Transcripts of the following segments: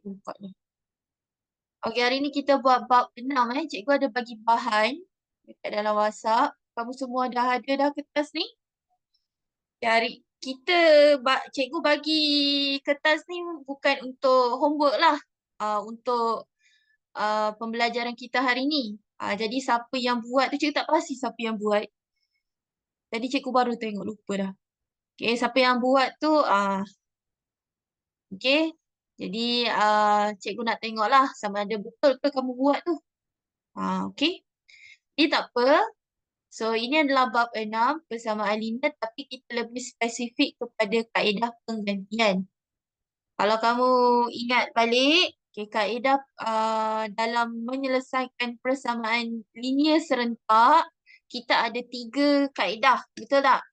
Buka ni. Okey, hari ni kita buat bab 6 . Cikgu ada bagi bahan dekat dalam WhatsApp. Kamu semua dah ada dah kertas ni? Hari kita, cikgu bagi kertas ni bukan untuk homework lah. Untuk pembelajaran kita hari ni. Jadi siapa yang buat tu cikgu tak pasti siapa yang buat. Jadi cikgu baru tengok, lupa dah. Okay, siapa yang buat tu, okay. Jadi cikgu nak tengok lah sama ada betul ke kamu buat tu. Okay. Jadi tak apa. So ini adalah bab 6 persamaan linear, tapi kita lebih spesifik kepada kaedah penggantian. Kalau kamu ingat balik, okay, kaedah dalam menyelesaikan persamaan linear serentak, kita ada 3 kaedah, betul tak?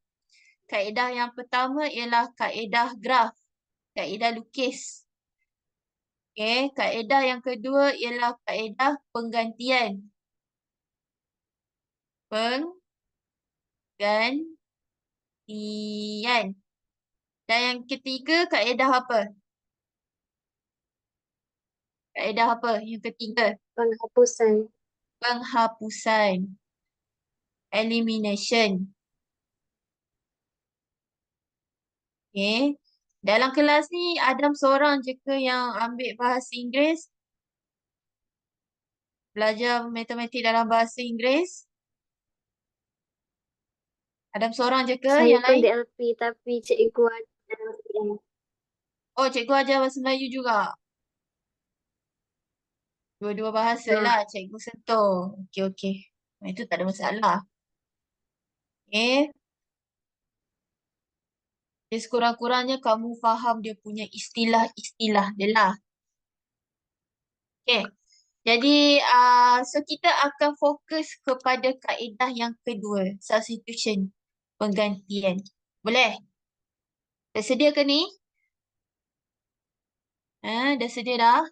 Kaedah yang pertama ialah kaedah graf, kaedah lukis. Okay, kaedah yang kedua ialah kaedah penggantian. Penggantian. Dan yang ketiga, kaedah apa? Kaedah apa yang ketiga? Penghapusan. Penghapusan. Elimination. Okay. Dalam kelas ni, Adam seorang je ke yang ambil bahasa Inggeris? Belajar matematik dalam bahasa Inggeris? Adam seorang je ke? Saya Yang pun lain? DLP tapi cikgu ada. Oh, cikgu ajar bahasa Melayu juga. Dua-dua bahasa lah cikgu sentuh. Okey, okey. Itu tak ada masalah. Okay. Jadi sekurang-kurangnya kamu faham dia punya istilah-istilah dia lah. Okay. Jadi, so kita akan fokus kepada kaedah yang kedua, substitution, penggantian. Boleh? Dah sedia ke ni? Dah sedia dah?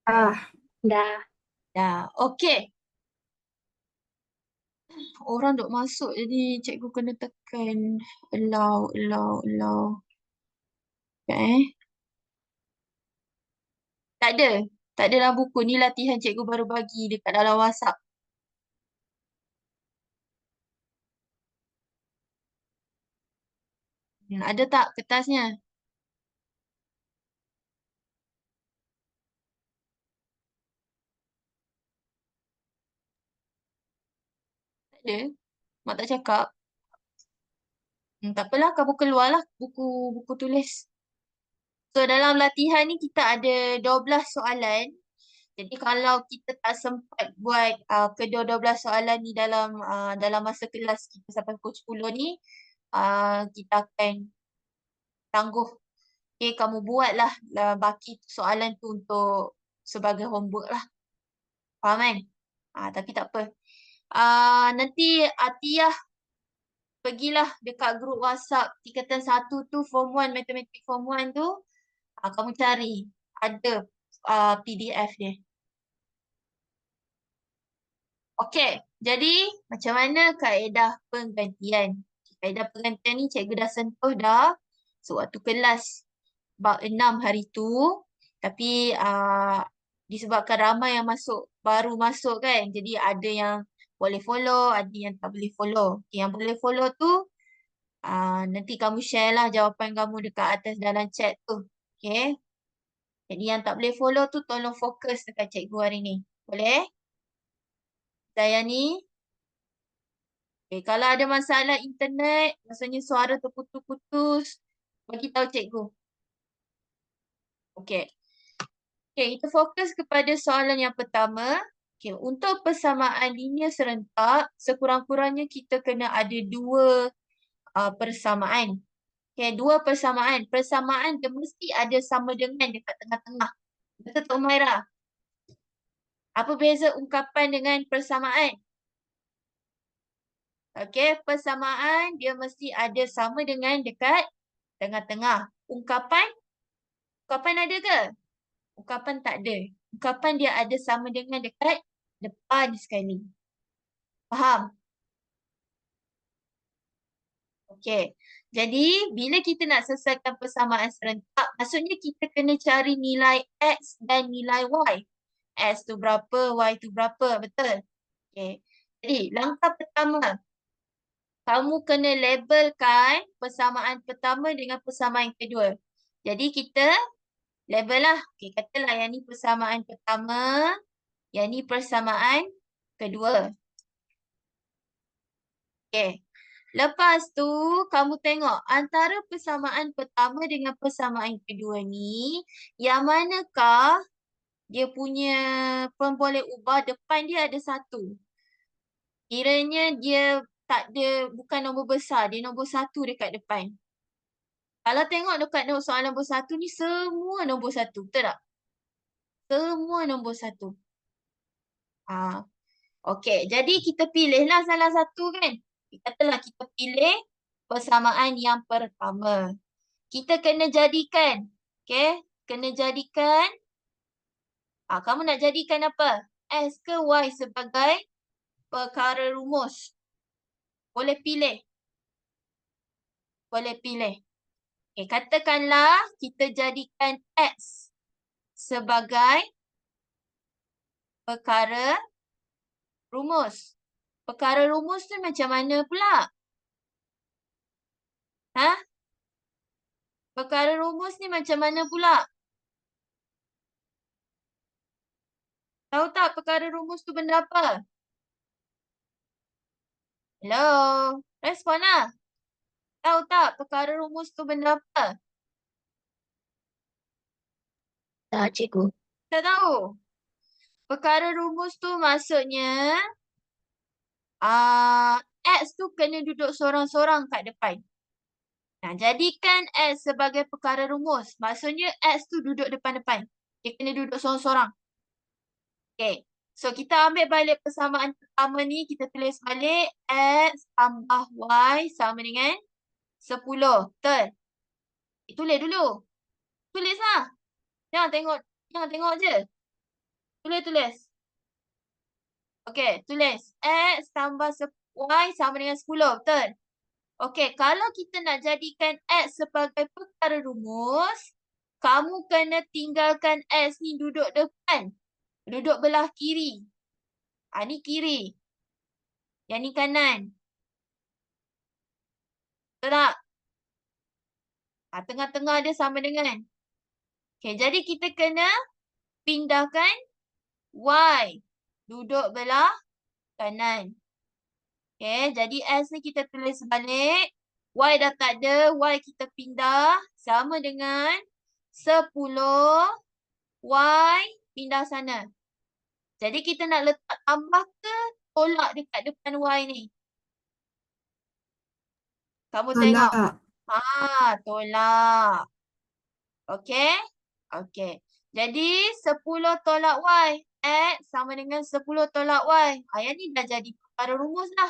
Dah. Dah. Okey. Orang duk masuk jadi cikgu kena tekan allow. Okay. Tak ada. Tak ada dalam buku. Ni latihan cikgu baru bagi dekat dalam WhatsApp. Ada tak kertasnya? Tak ada. Mak tak cakap. Tak apalah, kamu keluarlah buku tulis. So dalam latihan ni kita ada 12 soalan. Jadi kalau kita tak sempat buat kedua-12 soalan ni dalam masa kelas kita sampai pukul 10 ni, kita akan tangguh. Okay, kamu buatlah baki soalan tu untuk sebagai homework lah. Faham kan? Tapi tak apa. Nanti Atiyah pergilah dekat grup WhatsApp tingkatan 1 tu, Form 1, Matematik Form 1 tu. Kamu cari. Ada PDF dia. Okey, jadi macam mana kaedah penggantian? Kaedah penggantian ni cikgu dah sentuh dah sewaktu kelas bab 6 hari tu. Tapi disebabkan ramai yang baru masuk kan. Jadi ada yang boleh follow, ada yang tak boleh follow. Okay, yang boleh follow tu, nanti kamu share lah jawapan kamu dekat atas dalam chat tu. Okay. Jadi yang tak boleh follow tu tolong fokus dekat cikgu hari ni. Boleh? Saya ni. Okay, kalau ada masalah internet, maksudnya suara terputus-putus, bagi tahu cikgu. Okey. Okey, kita fokus kepada soalan yang pertama. Okey, untuk persamaan linear serentak, sekurang-kurangnya kita kena ada 2 persamaan. Okey, 2 persamaan. Persamaan dia mesti ada sama dengan dekat tengah-tengah. Betul tak Umairah? Apa beza ungkapan dengan persamaan? Okey, persamaan dia mesti ada sama dengan dekat tengah-tengah. Ungkapan ada ke? Ungkapan tak ada. Ungkapan dia ada sama dengan dekat depan sekali. Faham? Okey. Jadi, bila kita nak selesaikan persamaan serentak, maksudnya kita kena cari nilai X dan nilai Y. X tu berapa, Y tu berapa, betul? Okey. Jadi, langkah pertama, kamu kena labelkan persamaan pertama dengan persamaan kedua. Jadi, kita label lah. Okey, katalah yang ni persamaan pertama, yang ni persamaan kedua. Okey. Lepas tu, kamu tengok antara persamaan pertama dengan persamaan kedua ni, yang manakah dia punya boleh ubah depan dia ada 1. Kiranya dia tak ada, bukan nombor besar, dia nombor 1 dekat depan. Kalau tengok dekat soalan nombor 1 ni, semua nombor 1, betul tak? Semua nombor 1. Okey, jadi kita pilihlah salah satu kan. Katalah kita pilih persamaan yang pertama. Kita kena jadikan, okey, kena jadikan, kamu nak jadikan apa? X ke Y sebagai perkara rumus? Boleh pilih. Boleh pilih. Okey, katakanlah kita jadikan X sebagai perkara rumus. Perkara rumus tu macam mana pula? Ha? Perkara rumus ni macam mana pula? Tahu tak perkara rumus tu benda apa? Hello? Respon lah. Tahu tak perkara rumus tu benda apa? Tak, cikgu. Tak tahu. Perkara rumus tu maksudnya X tu kena duduk sorang-sorang kat depan. Nah, jadikan X sebagai perkara rumus. Maksudnya X tu duduk depan-depan. Dia kena duduk sorang-sorang. Okay. So, kita ambil balik persamaan pertama ni. Kita tulis balik X tambah Y sama dengan 10. Betul? Tulis dulu. Tulis lah. Jangan tengok je. Tulis. Okey, tulis. X tambah Y sama dengan 10. Betul? Okey, kalau kita nak jadikan X sebagai perkara rumus, kamu kena tinggalkan X ni duduk depan. Duduk belah kiri. Ni kiri. Yang ni kanan. Betul tak? Tengah-tengah dia sama dengan. Okey, jadi kita kena pindahkan Y. Duduk belah kanan. Okay, jadi S ni kita tulis balik. Y dah tak ada, Y kita pindah. Sama dengan 10. Y pindah sana. Jadi kita nak letak tambah ke tolak dekat depan Y ni? Kamu tengok. Tolak. Okay. Okay. Jadi 10 tolak Y. X sama dengan 10 tolak Y. Yang ni dah jadi perkara rumus dah.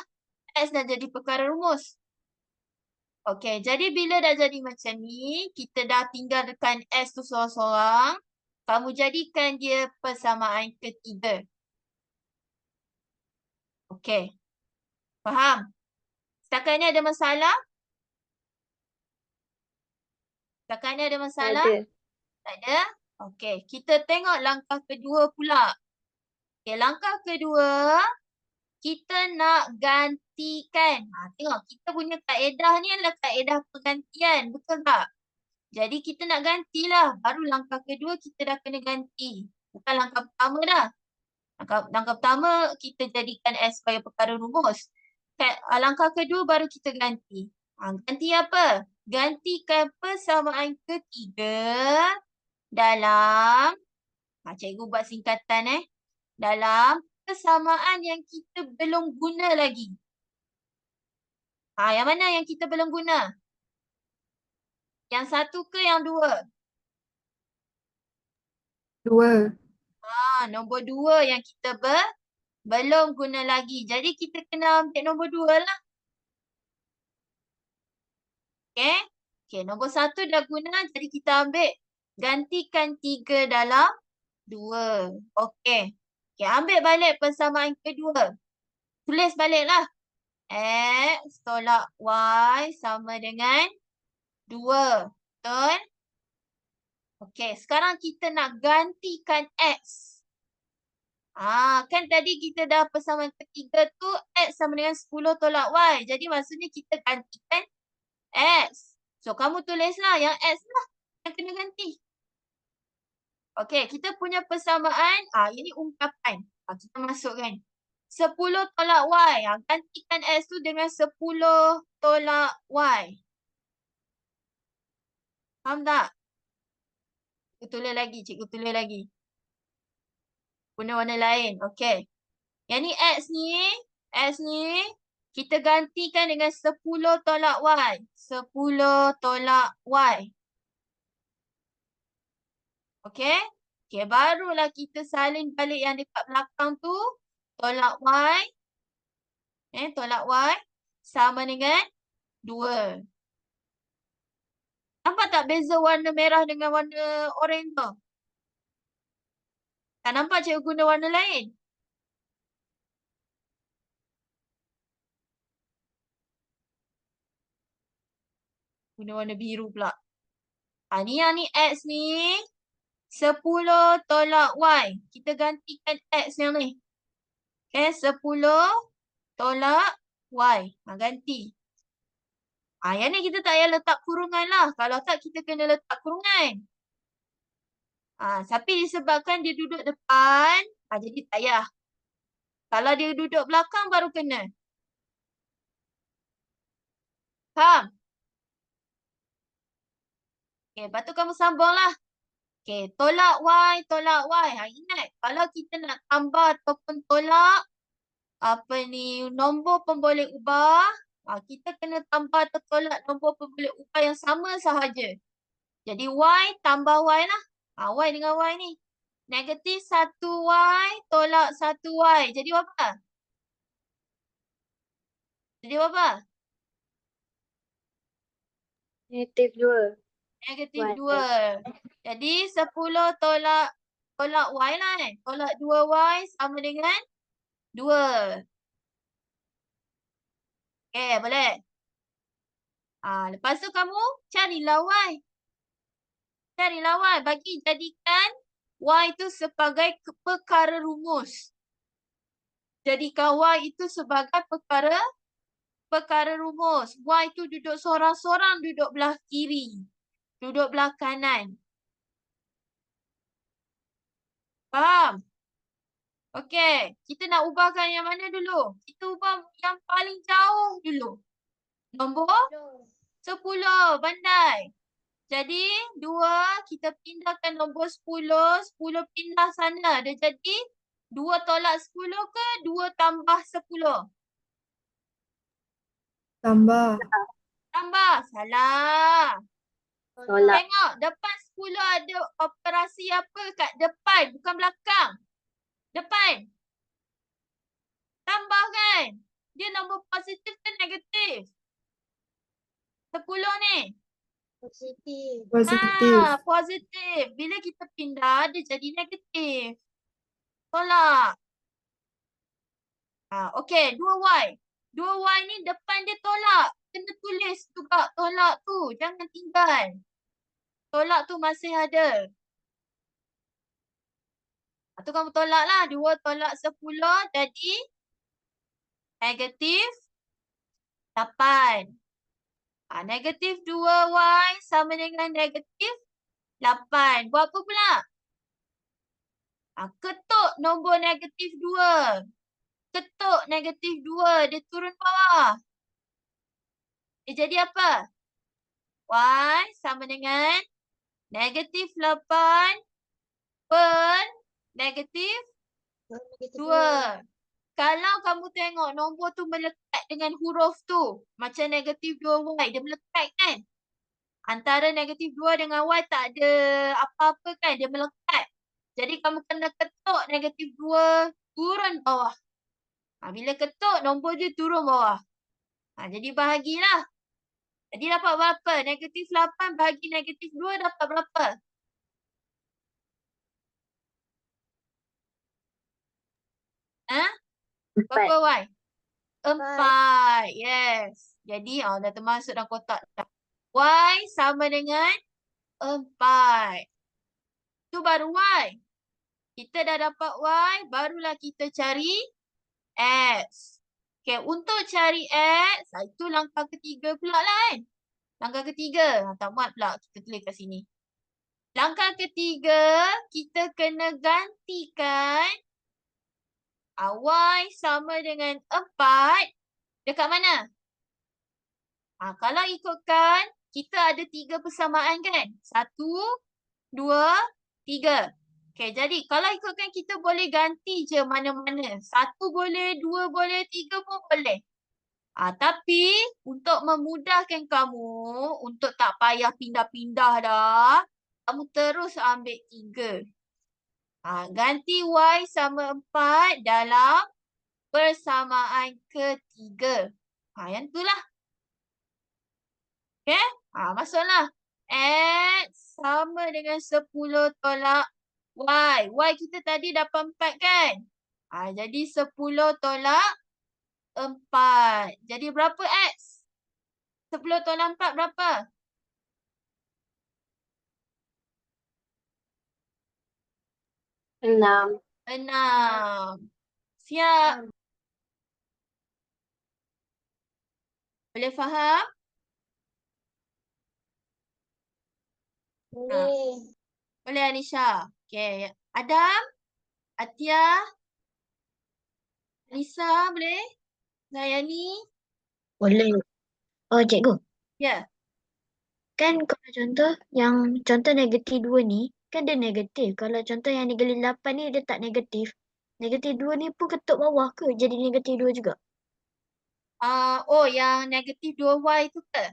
X dah jadi perkara rumus. Okey, jadi bila dah jadi macam ni, kita dah tinggalkan X tu sorang-sorang. Kamu jadikan dia persamaan ketiga. Okey. Faham? Setakat ni ada masalah? Setakat ni ada masalah? Tak ada. Tak ada? Okey, kita tengok langkah kedua pula. Okey, langkah kedua, kita nak gantikan. Tengok, kita punya kaedah ni adalah kaedah pergantian. Betul tak? Jadi kita nak gantilah. Baru langkah kedua kita dah kena ganti. Bukan langkah pertama dah. Langkah pertama kita jadikan S sebagai perkara rumus. Langkah kedua baru kita ganti. Ganti apa? Gantikan persamaan ketiga dalam, cikgu buat singkatan dalam persamaan yang kita belum guna lagi. Yang mana yang kita belum guna? Yang satu ke yang dua? Dua. Nombor 2 yang kita belum guna lagi. Jadi kita kena ambil nombor 2 lah. Okay. Okay, nombor 1 dah guna. Jadi kita ambil gantikan 3 dalam 2. Okay. Okay, ambil balik persamaan kedua. Tulis balik lah. X tolak Y sama dengan 2. Betul? Okey, sekarang kita nak gantikan X. Kan tadi kita dah persamaan ketiga tu X sama dengan 10 tolak Y. Jadi maksudnya kita gantikan X. So, kamu tulislah yang X lah yang kena ganti. Okey, kita punya persamaan, ini ungkapan. Kita masukkan. 10 tolak Y. Gantikan X tu dengan 10 tolak Y. Faham tak? Cikgu tulis lagi. Guna warna lain. Okey. Yang ni X ni, kita gantikan dengan 10 tolak Y. 10 tolak Y. Okey? Okey, barulah kita salin balik yang dekat belakang tu. Tolak Y. Tolak Y sama dengan 2. Nampak tak beza warna merah dengan warna oren tu? Tak nampak cikgu guna warna lain? Guna warna biru pula. Ni yang ni X ni 10 tolak Y. Kita gantikan X yang ni. Okay, 10 tolak Y. Ganti. Yang ni kita tak payah letak kurungan lah. Kalau tak, kita kena letak kurungan. Tapi disebabkan dia duduk depan, jadi tak payah. Kalau dia duduk belakang, baru kena. Faham? Okay, lepas tu kamu sambunglah. Okay, tolak Y, tolak Y. Ingat, kalau kita nak tambah ataupun tolak, nombor pun boleh ubah. Kita kena tambah atau tolak nombor pun boleh ubah yang sama sahaja. Jadi Y tambah Y lah. Y dengan Y ni. Negatif 1Y tolak 1Y. Jadi apa? Jadi apa? Negatif 2. Negatif 2. Jadi 10 tolak Y lah Tolak 2Y sama dengan 2. Okay, boleh? Lepas tu kamu carilah Y. Carilah Y. Jadikan Y itu sebagai perkara rumus. Jadikan Y itu sebagai perkara rumus. Y itu duduk sorang-sorang, duduk belah kiri. Duduk belah kanan. Faham? Okey, kita nak ubahkan yang mana dulu? Kita ubah yang paling jauh dulu. Nombor 10, pandai. Jadi, 2, kita pindahkan nombor 10. 10 pindah sana. Dia jadi 2 tolak 10 ke 2 tambah 10? Tambah. Tambah. Salah. Tolak. Tengok, depan 10 ada operasi apa kat depan, bukan belakang. Depan. Tambah kan? Dia nombor positif ke negatif? 10 ni. Positif. Positif. Bila kita pindah, dia jadi negatif. Tolak. Okey, 2Y. 2Y ni depan dia tolak. Kena tulis juga tolak tu. Jangan tinggal. Tolak tu masih ada. Tu kamu tolak lah. 2 tolak 10 jadi negatif 8. Negatif 2Y sama dengan negatif 8. Buat apa pula? Ketuk nombor negatif 2. Ketuk negatif 2. Dia turun bawah. Dia jadi apa? Y sama dengan negatif 8 per negatif 2. Kalau kamu tengok nombor tu melekat dengan huruf tu. Macam negatif 2Y. Dia melekat kan? Antara negatif 2 dengan Y tak ada apa-apa kan? Dia melekat. Jadi kamu kena ketuk negatif 2 turun bawah. Bila ketuk, nombor dia turun bawah. Jadi bahagilah. Jadi dapat berapa? Negatif 8 bahagi negatif 2 dapat berapa? Berapa Y? 4. Yes. Jadi dah termasuk dalam kotak. Y sama dengan 4. Tu baru Y. Kita dah dapat Y, barulah kita cari X. Okay, untuk cari X, itu langkah ketiga pula lah kan. Langkah ketiga, tak muat pula kita tulis kat sini. Langkah ketiga, kita kena gantikan Y sama dengan 4 dekat mana? Kalau ikutkan, kita ada 3 persamaan kan? 1, 2, 3. Okay, jadi kalau ikutkan kita boleh ganti je mana-mana. 1 boleh, 2 boleh, 3 pun boleh. Tapi untuk memudahkan kamu, untuk tak payah pindah-pindah dah, kamu terus ambil 3. Ganti Y sama 4 dalam persamaan ketiga. Yang tu lah. Okay? Masuklah. X sama dengan 10 tolak Y. Y kita tadi dapat 4 kan? Jadi 10 tolak 4. Jadi berapa X? 10 tolak 4 berapa? 6. 6. Siap? Boleh faham? Boleh. Boleh Anisha? Okay. Adam? Atia? Lisa boleh? Dayani? Boleh. Oh, cikgu. Ya. Kan kalau contoh yang contoh negatif 2 ni, kan dia negatif. Kalau contoh yang negatif 8 ni dia tak negatif. Negatif 2 ni pun ketuk bawah ke? Jadi negatif 2 juga. Yang negatif 2Y tu ke?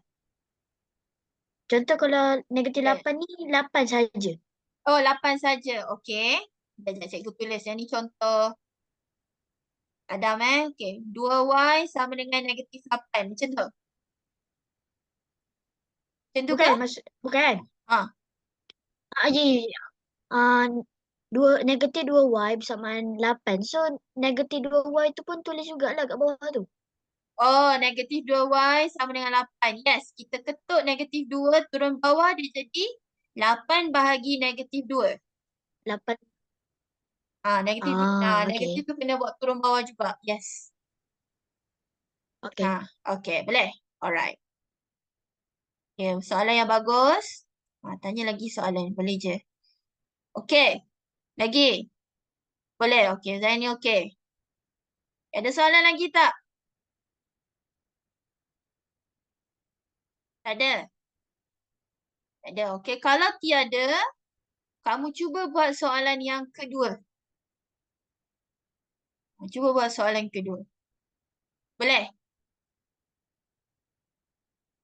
Contoh kalau negatif Ya. 8 ni 8 saja. 8 saja. Okey. Sekejap cikgu tulis. Yang ni contoh Adam Okey. 2Y sama dengan negatif 8. Macam tu? Macam tu ke? Bukan, bukan. Ha. Ya, ya, ya. Ah, negatif 2Y bersamaan 8. So, negatif 2Y tu pun tulis jugalah kat bawah tu. Negatif 2Y sama dengan 8. Yes, kita ketuk negatif 2 turun bawah dia jadi 8 bahagi negatif 2. 8. Negatif Okey. negatif tu kena buat turun bawah juga. Yes. Okey. Okay, boleh. Alright. Okay, soalan yang bagus. Tanya lagi soalan. Boleh je. Okay. Lagi. Boleh. Okay, Zaini okay. Ada soalan lagi tak? Tak ada? Tak ada. Okay, kalau tiada, kamu cuba buat soalan yang kedua. Cuba buat soalan kedua. Boleh?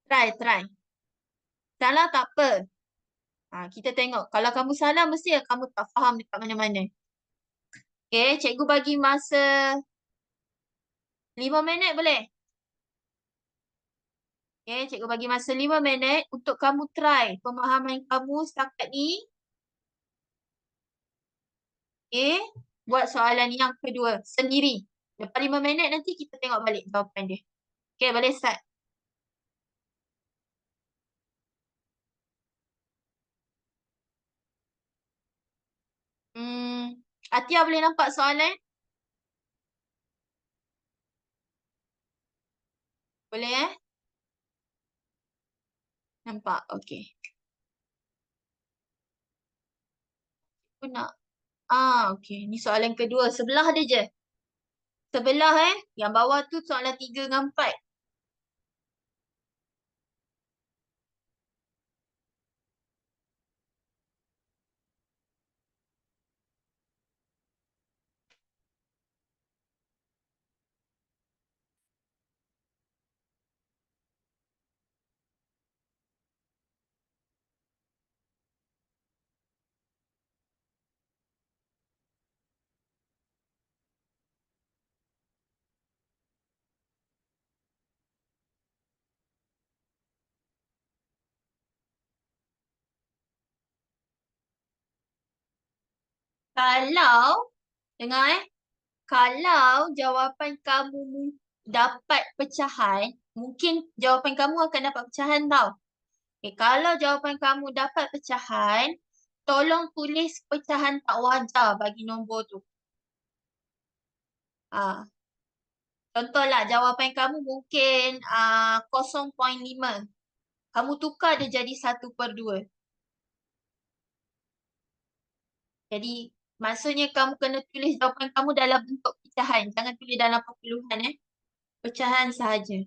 Try. Salah tak apa. Kita tengok. Kalau kamu salah, mesti kamu tak faham dekat mana-mana. Okay, cikgu bagi masa 5 minit boleh? Okay, cikgu bagi masa 5 minit untuk kamu try pemahaman kamu setakat ni. Okay, buat soalan yang kedua sendiri. Lepas 5 minit nanti kita tengok balik jawapan dia. Okay, boleh start. Atia boleh nampak soalan? Boleh Nampak, okay. Aku nak. Okay. Ni soalan kedua. Sebelah dia je. Sebelah Yang bawah tu soalan 3 dengan 4. Kalau, dengar Kalau jawapan kamu dapat pecahan, mungkin jawapan kamu akan dapat pecahan tau. Okay, kalau jawapan kamu dapat pecahan, tolong tulis pecahan tak wajar bagi nombor tu. Ah, contohlah jawapan kamu mungkin 0.5. Kamu tukar dia jadi 1/2. Jadi maksudnya kamu kena tulis jawapan kamu dalam bentuk pecahan. Jangan tulis dalam perpuluhan Pecahan sahaja.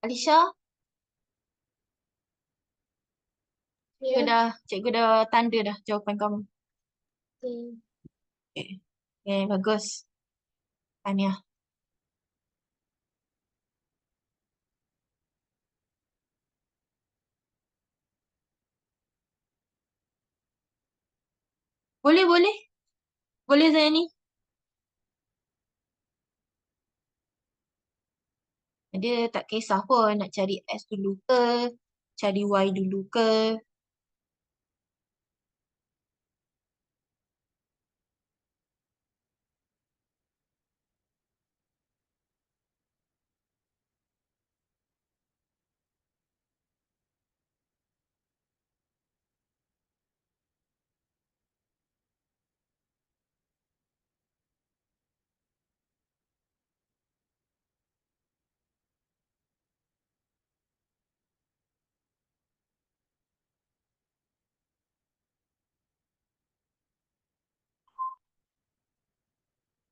Alisha, Ya. cikgu dah tanda dah jawapan kamu. Okay. Okay, okay bagus. Tanya. Boleh, boleh. Boleh saya ni. Dia tak kisah pun nak cari X dulu ke, cari Y dulu ke.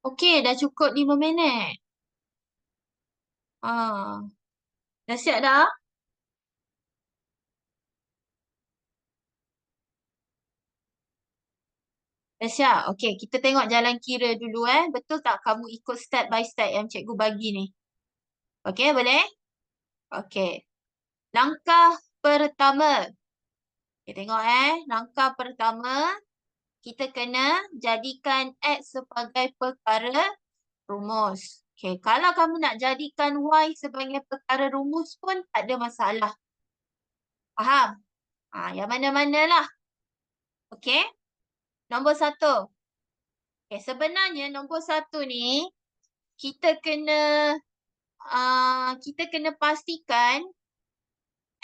Okey, dah cukup 5 minit. Dah siap dah? Dah siap. Okey, kita tengok jalan kira dulu Betul tak kamu ikut step by step yang cikgu bagi ni? Okey, boleh? Okey. Langkah pertama. Kita tengok Langkah pertama, kita kena jadikan X sebagai perkara rumus. Okey, kalau kamu nak jadikan Y sebagai perkara rumus pun tak ada masalah. Faham? Yang mana-mana lah. Okey? Nombor 1. Okay, sebenarnya nombor 1 ni kita kena kita kena pastikan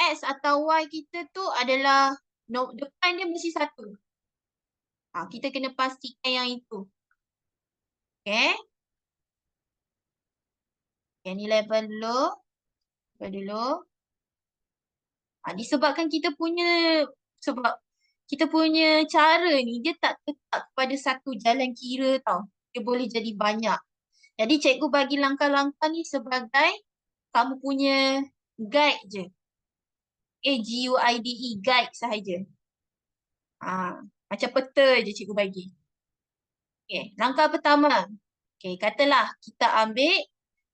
X atau Y kita tu adalah depan dia mesti 1. Kita kena pastikan yang itu. Okay. Okay, ni level dulu. Level dulu. Disebabkan kita punya sebab kita punya cara ni dia tak tetap pada satu jalan kira tau. Dia boleh jadi banyak. Jadi cikgu bagi langkah-langkah ni sebagai kamu punya guide je. GUIDE, guide sahaja. Macam peta je cikgu bagi. Langkah pertama. Katalah kita ambil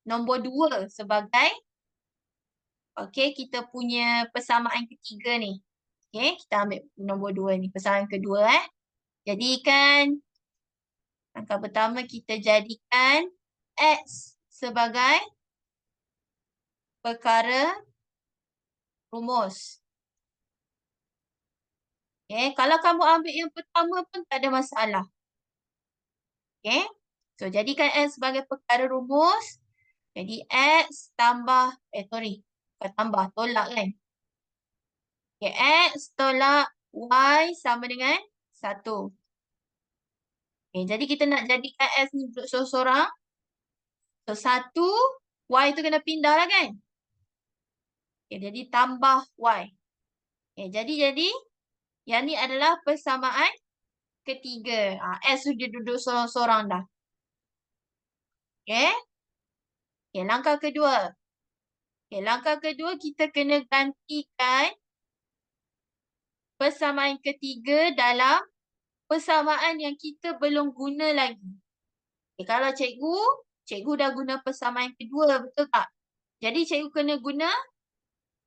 nombor 2 sebagai kita punya persamaan ketiga ni. Kita ambil nombor 2 ni, persamaan kedua Jadikan langkah pertama kita jadikan X sebagai perkara rumus. Kalau kamu ambil yang pertama pun tak ada masalah. So jadikan X sebagai perkara rumus. Jadi X tambah, bukan tambah, tolak kan. X tolak Y sama dengan 1. Jadi kita nak jadikan X ni duduk sorang-sorang. So 1, Y tu kena pindah lah kan. Jadi tambah Y. Jadi yang ni adalah persamaan ketiga. S tu dia duduk sorang-sorang dah. Langkah kedua. Langkah kedua kita kena gantikan persamaan ketiga dalam persamaan yang kita belum guna lagi. Kalau cikgu dah guna persamaan kedua, betul tak? Jadi cikgu kena guna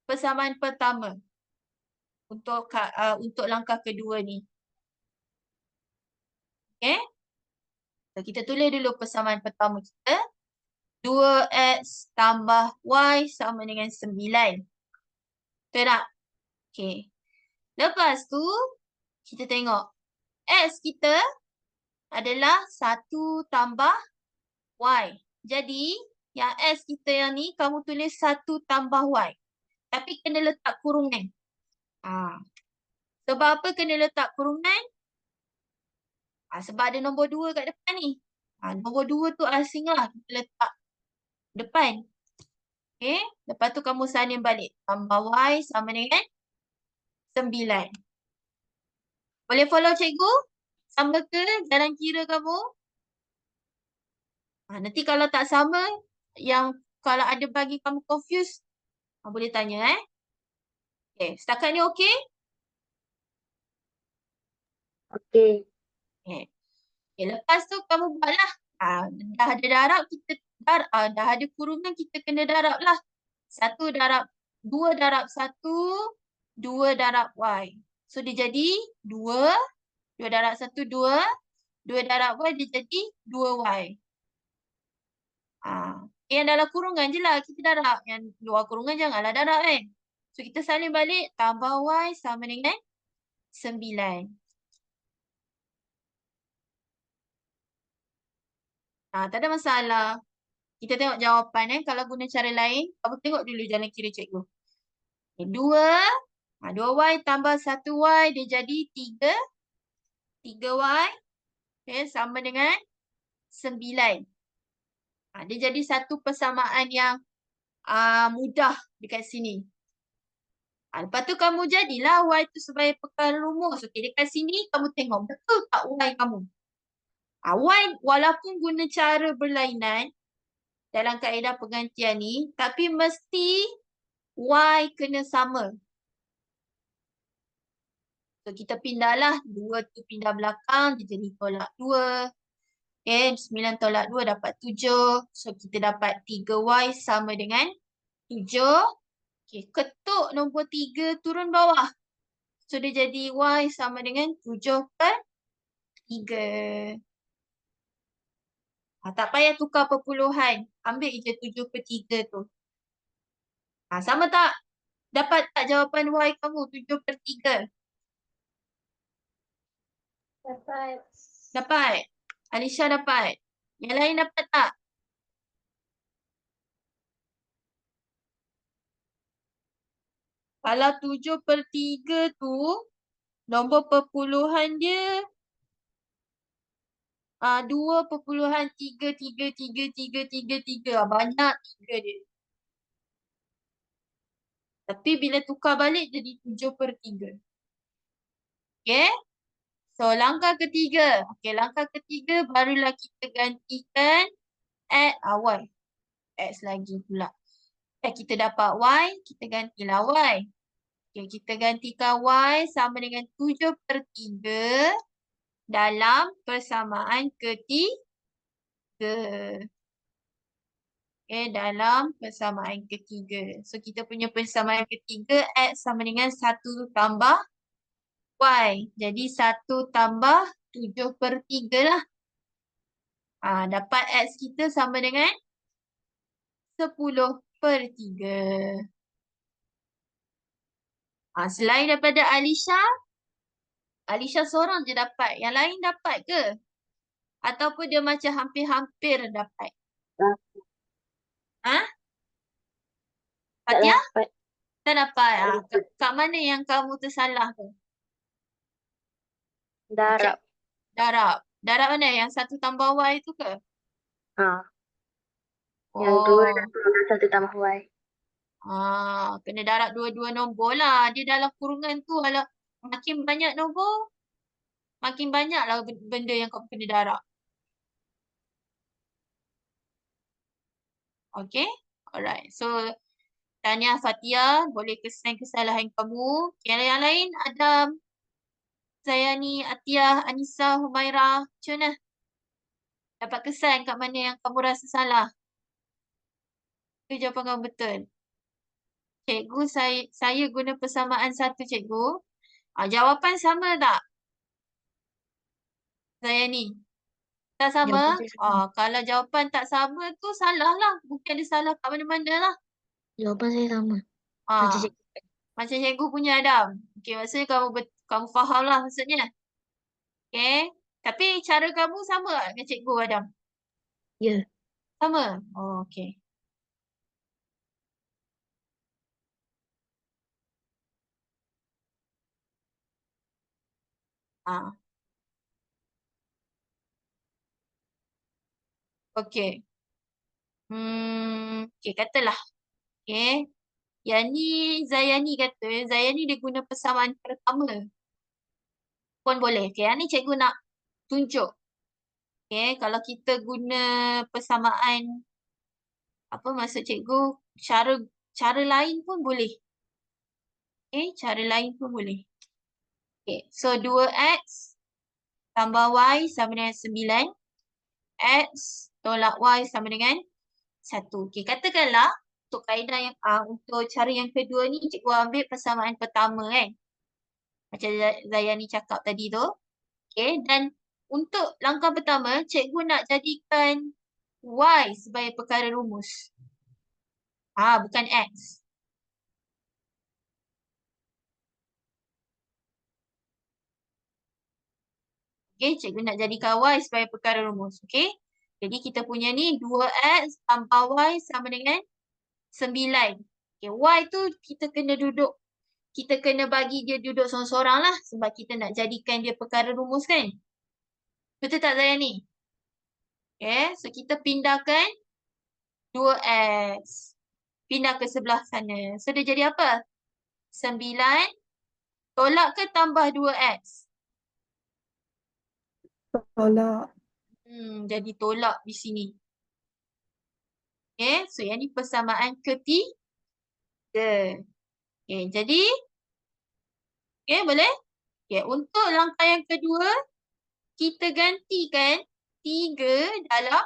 persamaan pertama untuk langkah kedua ni. So, kita tulis dulu persamaan pertama kita. 2X tambah Y sama dengan 9. Betul tak? Lepas tu, kita tengok. X kita adalah 1 tambah Y. Jadi, yang X kita yang ni, kamu tulis 1 tambah Y. Tapi kena letak kurungan. Sebab apa kena letak kurungan? Sebab ada nombor 2 kat depan ni. Nombor 2 tu asing lah. Kita letak depan. Lepas tu kamu salin balik. Tambah Y sama dengan 9. Boleh follow cikgu? Sama ke jalan kira kamu? Nanti kalau tak sama, kalau ada bagi kamu confused, boleh tanya setakat ni okey? Okey. Lepas tu kamu buatlah. Dah ada darab, dah ada kurungan, kita kena darab lah. 1 darab 2 darab 1, 2 darab Y. So dia jadi 2, 2 darab 1, 2, 2 darab Y dia jadi 2Y. Yang dalam kurungan je lah kita darab. Yang luar kurungan janganlah darab kan. So kita salin balik, tambah Y sama dengan 9. Tak ada masalah. Kita tengok jawapan kalau guna cara lain, kamu tengok dulu jalan kira cikgu. 2Y tambah 1Y dia jadi 3. 3Y sama dengan 9. Dia jadi satu persamaan yang mudah dekat sini. Lepas tu kamu jadilah Y tu sebagai perkara rumus. Dekat sini kamu tengok betul tak Y kamu? Y walaupun guna cara berlainan dalam kaedah pergantian ni, tapi mesti Y kena sama. So kita pindahlah 2 tu pindah belakang, dia jadi tolak 2. 9 tolak 2 dapat 7. So kita dapat 3Y sama dengan 7. Ketuk nombor 3 turun bawah. So dia jadi Y sama dengan 7/3. Tak payah tukar perpuluhan. Ambil je 7/3 tu. Sama tak? Dapat tak jawapan Y kamu 7/3? Dapat. Dapat. Alisha dapat. Yang lain dapat tak? Kalau 7/3 tu, nombor perpuluhan dia 2.33333. Banyak 3 dia. Tapi bila tukar balik jadi 7/3. Okay. So, langkah ketiga. Okay, langkah ketiga barulah kita gantikan Y. X lagi pula. Kita dapat Y, kita gantilah Y. Okay, kita gantikan Y sama dengan 7/3 dalam persamaan ketiga. Okay, dalam persamaan ketiga. So, kita punya persamaan ketiga X sama dengan 1 tambah Y. Jadi 1 tambah 7/3 lah. Dapat X kita sama dengan 10/3. Selain daripada Alisha seorang je dapat. Yang lain dapat ke? Ataupun dia macam hampir-hampir dapat? Ha? Tak Fatia? dapat. Tak dapat. Kat mana yang kamu tersalah tu? Darab. Darab. Darab mana? Yang 1 tambah Y tu ke? Yang 2 Oh. dan 1 tambah Y. Kena darab dua-dua nombor lah. Dia dalam kurungan tu kalau makin banyak nombor, makin banyak lah benda yang kau kena darab. Okay? Alright. So, tahniah Fatia. Boleh kesan kesalahan kamu. Yang lain, Adam, Zayani, Atiyah, Anissa, Humaira. Macam mana? Dapat kesan kat mana yang kamu rasa salah? Itu jawapan kamu betul. Cikgu, saya guna persamaan 1, cikgu. Jawapan sama tak? Zayani? Tak sama? Jawapan saya sama. Kalau jawapan tak sama tu salah lah. Bukan dia salah kat mana-mana lah. Jawapan saya sama. Macam Ah, cikgu. macam cikgu punya Adam. Okay, maksudnya kamu faham lah maksudnya. Okay. Tapi cara kamu sama tak dengan cikgu Adam? Ya. Sama? Oh, okay. Ah, okay. Okay, katalah. Okay. Yang ni Zayani kata, Zayani dia guna persamaan pertama. Pun boleh. Okay, yang ni cikgu nak tunjuk. Okay, kalau kita guna persamaan, apa maksud cikgu, cara lain pun boleh. Okay, cara lain pun boleh. Okay, so 2X tambah Y sama dengan 9. X tolak Y sama dengan 1. Okay, katakanlah untuk kaedah yang untuk cara yang kedua ni cikgu ambil persamaan pertama kan. Macam Zayani cakap tadi tu. Okay, dan untuk langkah pertama, cikgu nak jadikan Y sebagai perkara rumus. Bukan X. Okay, cikgu nak jadikan Y sebagai perkara rumus. Okay. Jadi kita punya ni 2X tambah Y sama dengan 9. Okay, Y tu kita kena bagi dia duduk sorang-sorang lah. Sebab kita nak jadikan dia perkara rumus kan. Betul tak Zayani? Okay, so kita pindahkan 2X. Pindah ke sebelah sana. So dia jadi apa? 9 tolak ke tambah 2X? Tolak. Jadi tolak di sini. Okay, so yang ni persamaan ketiga. Okay, jadi, okay, boleh? Okay, untuk langkah yang kedua, kita gantikan 3 dalam,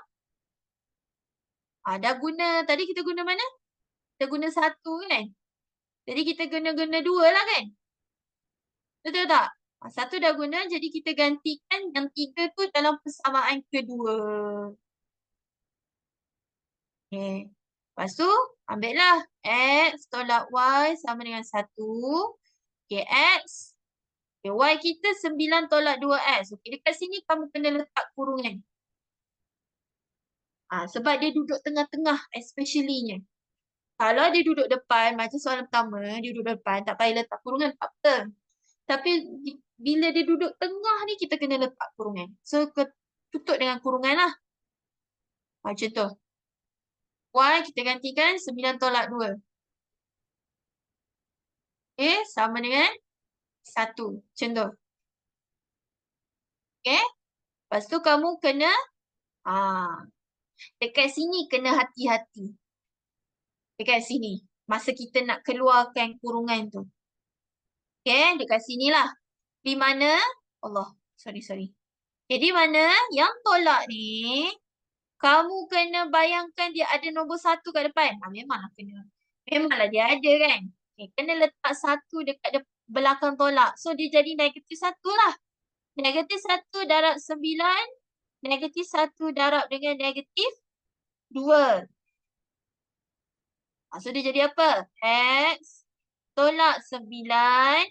dah guna, tadi kita guna mana? Kita guna 1 kan? Jadi kita guna 2 lah kan? Betul tak? 1 dah guna, jadi kita gantikan yang 3 tu dalam persamaan kedua. Okay. Lepas tu, ambil lah. X tolak Y sama dengan 1. Okay, X. Okay, Y kita 9 tolak 2X. Okay, dekat sini kamu kena letak kurungan. Sebab dia duduk tengah-tengah especially-nya. Kalau dia duduk depan, macam soalan pertama, dia duduk depan, tak payah letak kurungan, tak apa. Tapi bila dia duduk tengah ni, kita kena letak kurungan. So, tutup dengan kurungan lah. Macam tu. Y kita gantikan 9 tolak 2. Okay, sama dengan 1. Macam tu. Okay? Lepas tu kamu kena, dekat sini kena hati-hati. Dekat sini. Masa kita nak keluarkan kurungan tu. Okay? Dekat sinilah. Di mana? Allah. Sorry. Okay, di mana yang tolak ni, kamu kena bayangkan dia ada nombor 1 kat depan. Memanglah kena. Memanglah dia ada kan. Okay, kena letak 1 dekat belakang tolak. So, dia jadi -1 lah. -1 darab 9. -1 darab dengan -2. So, dia jadi apa? X tolak 9.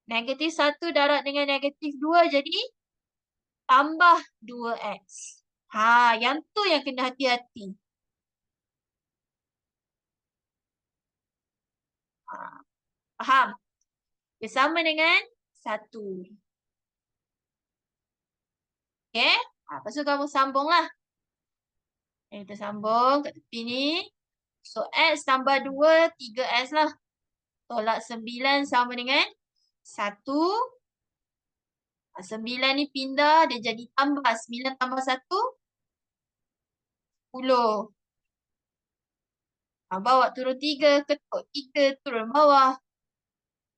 -1 darab dengan -2 jadi tambah 2x. Yang tu yang kena hati-hati. Faham? Dia sama dengan 1. Okay? Lepas tu kamu sambunglah. Kita sambung kat tepi ni. So, x tambah 2, 3x lah. Tolak 9 sama dengan 1. 9 ni pindah, dia jadi tambah. 9 tambah 1, 10. Bawa turun 3, ketuk 3, turun bawah.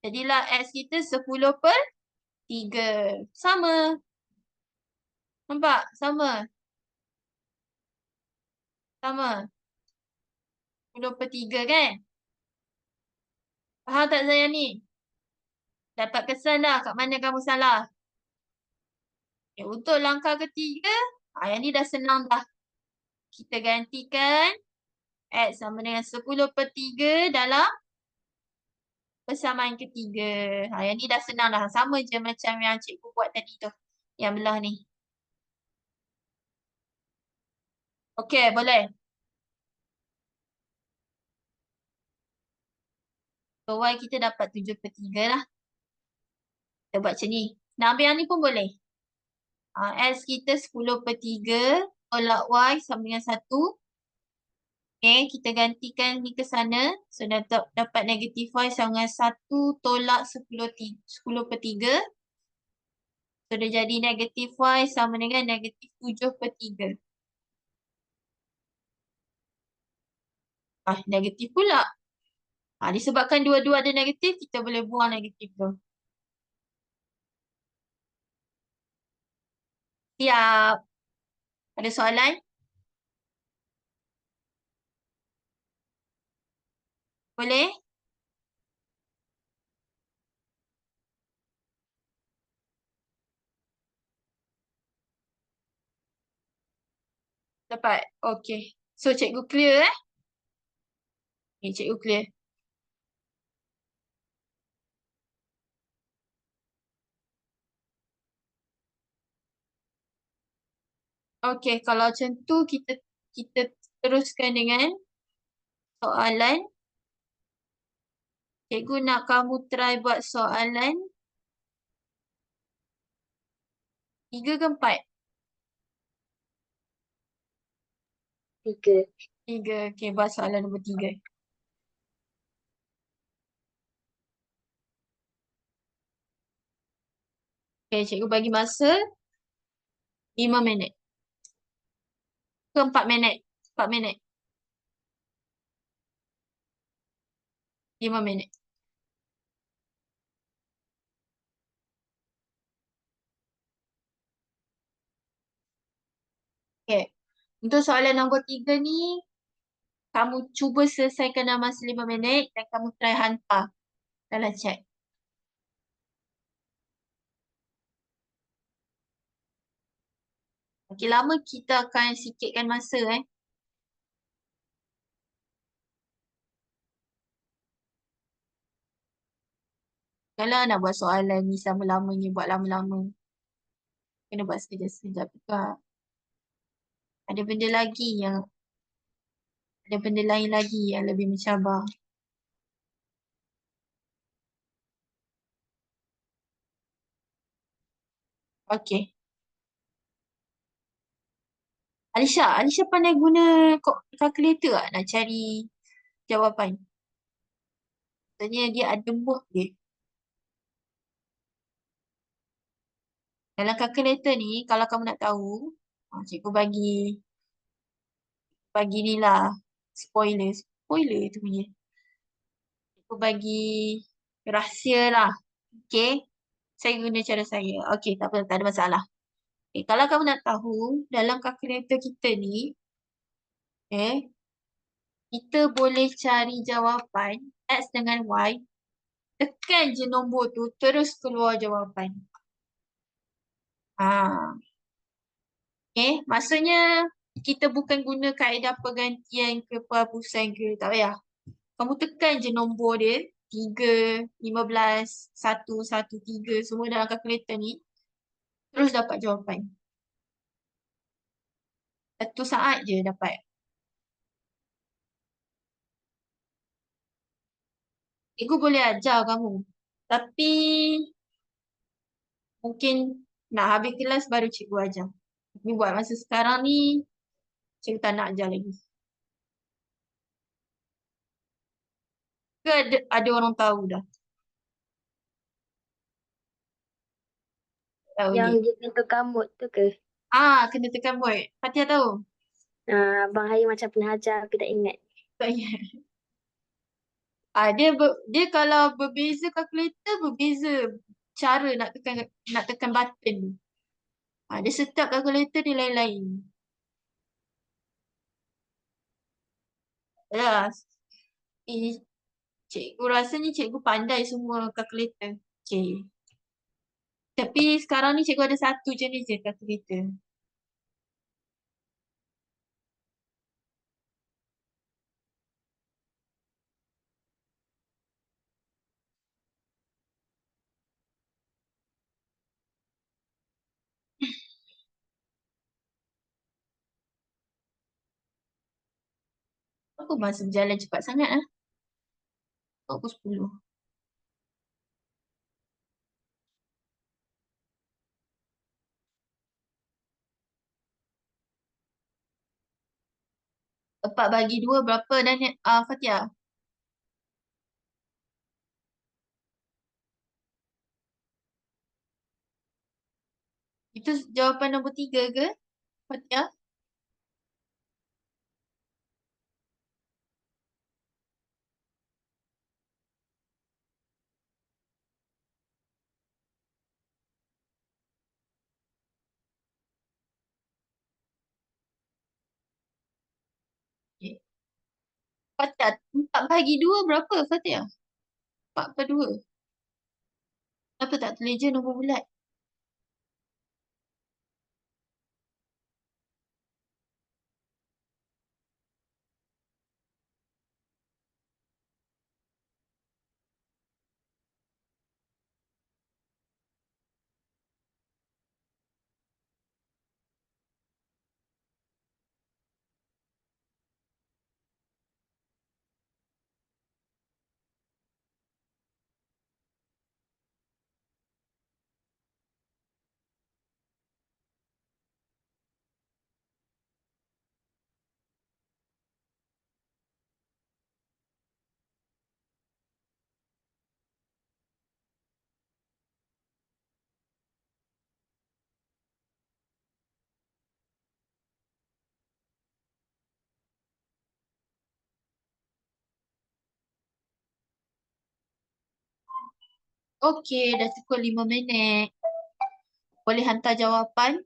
Jadilah x kita 10/3. Sama. Nampak? Sama. 10/3 kan? Faham tak saya ni? Dapat kesan dah kat mana kamu salah. Untuk langkah ketiga, yang ni dah senang dah. Kita gantikan x sama dengan 10/3 dalam persamaan ketiga. Yang ni dah senang dah. Sama je macam yang cikgu buat tadi tu. Yang belah ni. Okey, boleh. So, y kita dapat 7/3 lah. Kita buat macam ni. Nak ambil yang ni pun boleh. S kita 10/3 tolak y sama dengan 1. Okay, kita gantikan ni ke sana. So, dapat negatif y sama dengan 1 tolak 10/3. So, dia jadi negatif y sama dengan negatif 7/3. Negatif pula. Disebabkan dua-dua ada negatif, kita boleh buang negatif tu. Siap. Ada soalan? Boleh? Dapat. Okey. So, cikgu clear Okay, cikgu clear. Okey, kalau macam tu kita teruskan dengan soalan. Cikgu nak kamu try buat soalan 3 ke 4? 3. 3. Okey, buat soalan nombor 3. Okey, cikgu bagi masa 5 minit. Ke 4 minit? 4 minit. 5 minit. Okey. Untuk soalan nombor 3 ni, kamu cuba selesaikan dalam masa 5 minit dan kamu try hantar dalam chat. Makin lama kita akan sikitkan masa Kalau nak buat soalan ni selama-lamanya, buat lama-lama. Kena buat sekejap-sekejap juga. Ada benda lain lagi yang lebih mencabar. Okey. Alisha pandai guna kalkulator tak nak cari jawapan? Maksudnya dia ada mode dia. Dalam kalkulator ni, kalau kamu nak tahu, cikgu bagi ni lah, spoiler. Spoiler tu punya. Cikgu bagi rahsia lah. Okay? Saya guna cara saya. Okay, tak apa, tak ada masalah. Okay, kalau kamu nak tahu, dalam kalkulator kita ni, kita boleh cari jawapan X dengan Y. Tekan je nombor tu, terus keluar jawapan. Maksudnya kita bukan guna kaedah pergantian ke penghapusan ke, tak payah. Kamu tekan je nombor dia, 3, 15, 1, 1, 3, semua dalam kalkulator ni, terus dapat jawapan. Satu saat je dapat. Cikgu boleh ajar kamu. Tapi mungkin nak habis kelas baru cikgu ajar. Tapi buat masa sekarang ni, cikgu tak nak ajar lagi. Ke ada orang tahu dah. Tahu Yang dia. dia tentu kamut tu ke? Kena tekan void. Fatia tahu? Abang Hai macam pernah ajar, aku tak ingat. Tak ingat. Dia kalau berbeza kalkulator, berbeza cara nak tekan button. Dia setiap kalkulator dia lain-lain. Ya, eh, cikgu rasanya cikgu pandai semua kalkulator. Okay. Tapi sekarang ni cikgu ada satu jenis je kalkulator. Aku masa berjalan cepat sangat ah. Pukul 10. Empat bagi dua berapa dan Fatia? Itu jawapan nombor 3 ke, Fatia? Okay. Fatia, 4 bagi 2 berapa, Fatia? 4 per 2. Kenapa tak tulis je nombor bulat? Okey, dah cukup 5 minit. Boleh hantar jawapan?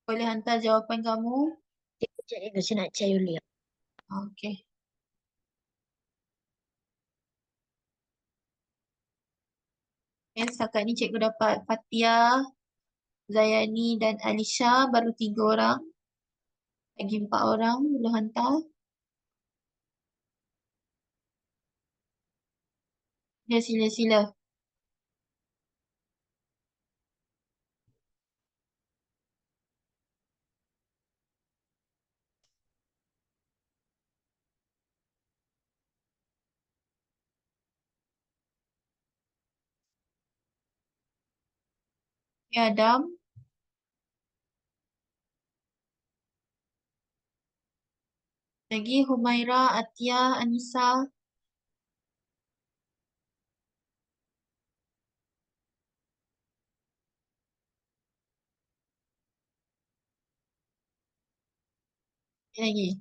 Boleh hantar jawapan kamu? Sekejap ni, saya nak cari dulu ya. Okey. Setakat ni cikgu dapat Fatia, Zayani dan Alisha. Baru 3 orang. Lagi 4 orang boleh hantar. Ya, sila-sila. Ya, Adam. Lagi Humaira, Atia, Anissa. Lagi.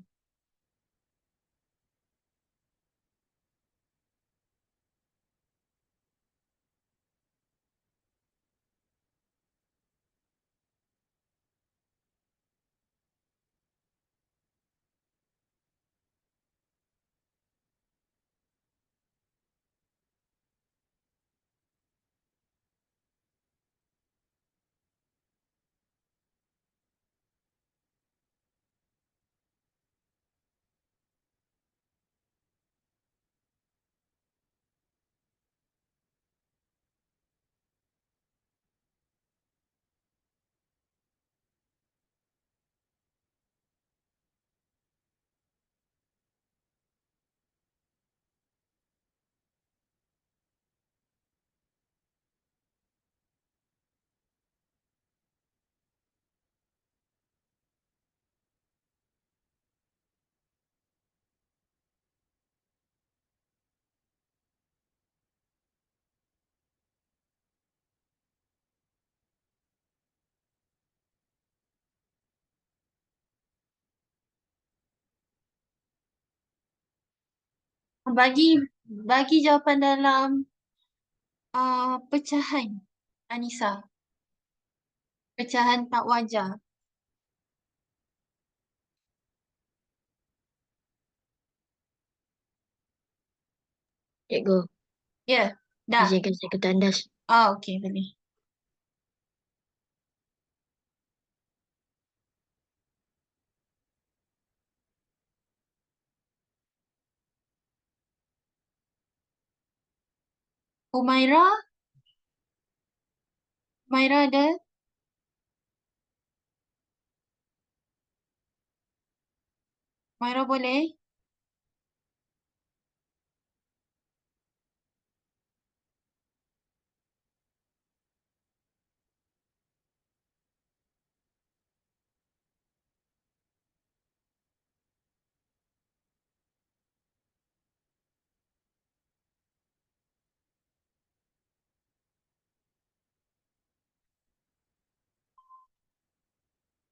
Bagi bagi jawapan dalam pecahan, Anissa. Pecahan tak wajar. Cikgu, Ya, dah. izinkan saya ke tandas. Okey, boleh. Humaira, Humaira ada? Humaira boleh?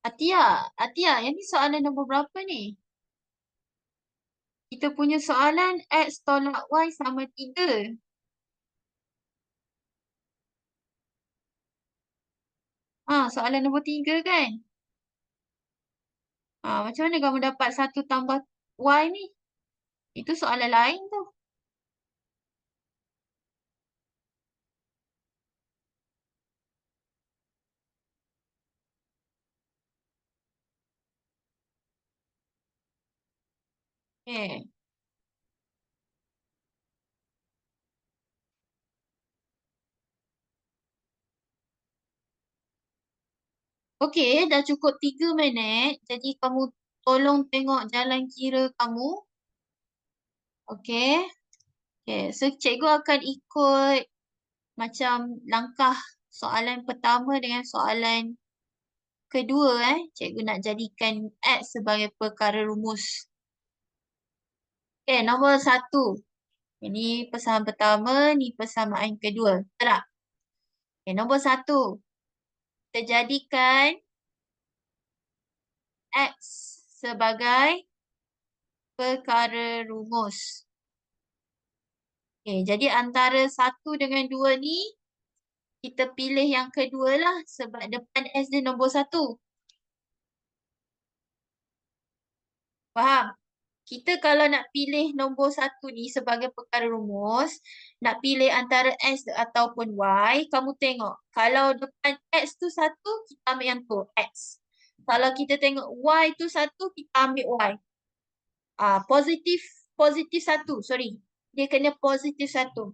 Atia, Atia, yang ni soalan nombor berapa ni? Kita punya soalan X tolak Y sama 3. Soalan nombor 3 kan? Macam mana kamu dapat 1 tambah Y ni? Itu soalan lain tu. Okay. Okey, dah cukup 3 minit. Jadi kamu tolong tengok jalan kira kamu. Okey. Okey, so cikgu akan ikut macam langkah soalan pertama dengan soalan kedua Cikgu nak jadikan X sebagai perkara rumus. Okey, nombor 1. Ini persamaan pertama, ni persamaan kedua. Betul tak? Okey, nombor 1. Kita jadikan X sebagai perkara rumus. Okey, jadi antara 1 dengan 2 ni, kita pilih yang kedua lah sebab depan S dia nombor 1. Faham? Kita kalau nak pilih nombor 1 ni sebagai perkara rumus, nak pilih antara X ataupun Y, kamu tengok. Kalau depan X tu 1, kita ambil yang tu, X. Kalau kita tengok Y tu 1, kita ambil Y. Positif, positif 1, sorry. Dia kena positif 1.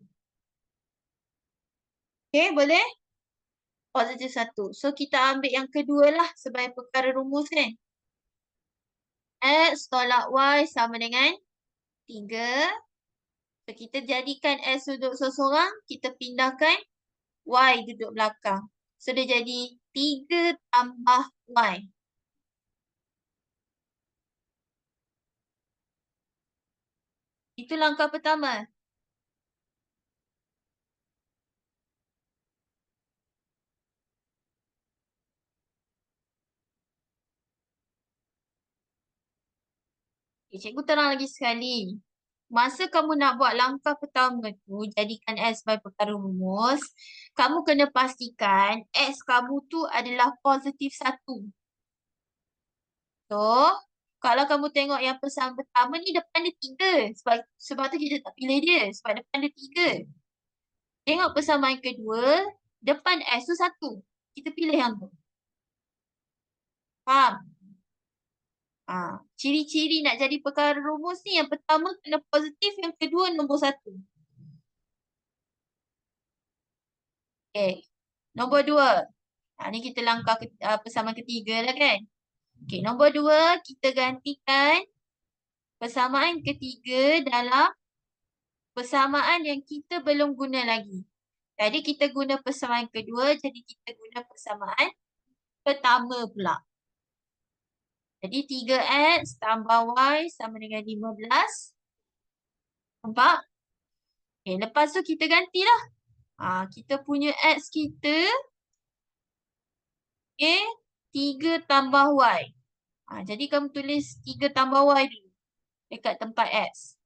Okay, boleh? Positif 1. So, kita ambil yang kedua lah sebagai perkara rumus kan. X tolak Y sama dengan 3. So, kita jadikan S duduk seorang, kita pindahkan Y duduk belakang. So, dia jadi 3 tambah Y. Itu langkah pertama. Okay, cikgu terang lagi sekali. Masa kamu nak buat langkah pertama tu, jadikan X sebagai perkara rumus, kamu kena pastikan X kamu tu adalah positif 1. So, kalau kamu tengok yang persamaan pertama ni depan dia 3. Sebab tu kita tak pilih dia. Sebab depan dia 3. Tengok persamaan kedua, depan X tu 1. Kita pilih yang tu. Faham? Ciri-ciri nak jadi perkara rumus ni, yang pertama kena positif, yang kedua nombor 1. Okay. Nombor 2. Ni kita langkah persamaan ketiga lah kan. Okay, nombor 2, kita gantikan persamaan ketiga dalam persamaan yang kita belum guna lagi. Tadi kita guna persamaan kedua, jadi kita guna persamaan pertama pula. Jadi 3X tambah Y sama dengan 15. Nampak? Okay, lepas tu kita gantilah. Kita punya X kita, okay, 3 tambah Y. Jadi kamu tulis 3 tambah Y dulu dekat tempat X.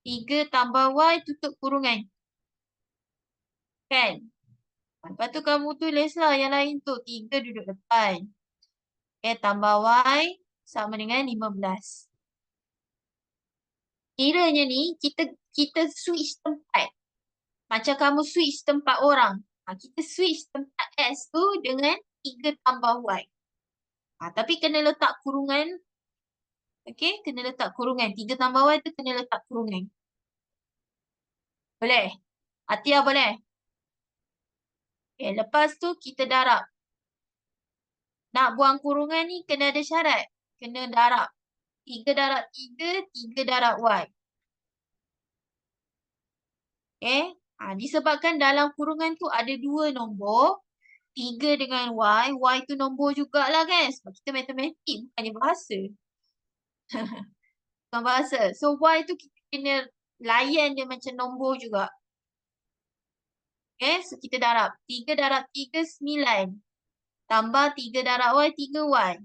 3 tambah Y tutup kurungan. Kan? Lepas tu kamu tulislah yang lain tu. 3 duduk depan. Okay, tambah Y sama dengan 15. Kiranya ni kita switch tempat. Macam kamu switch tempat orang. Kita switch tempat X tu dengan 3 tambah Y. Tapi kena letak kurungan. Okay, kena letak kurungan. 3 tambah Y tu kena letak kurungan. Boleh? Atia boleh? Okay, lepas tu kita darab. Nak buang kurungan ni kena ada syarat. Kena darab. 3 darab 3, 3 darab Y. Okay. Disebabkan dalam kurungan tu ada 2 nombor. 3 dengan Y. Y tu nombor jugalah kan. Sebab kita matematik bukannya bahasa. Bukan bahasa. So Y tu kita kena layan dia macam nombor juga. Okay. So kita darab. 3 darab 3, 9. Tambah 3 darab Y, 3Y.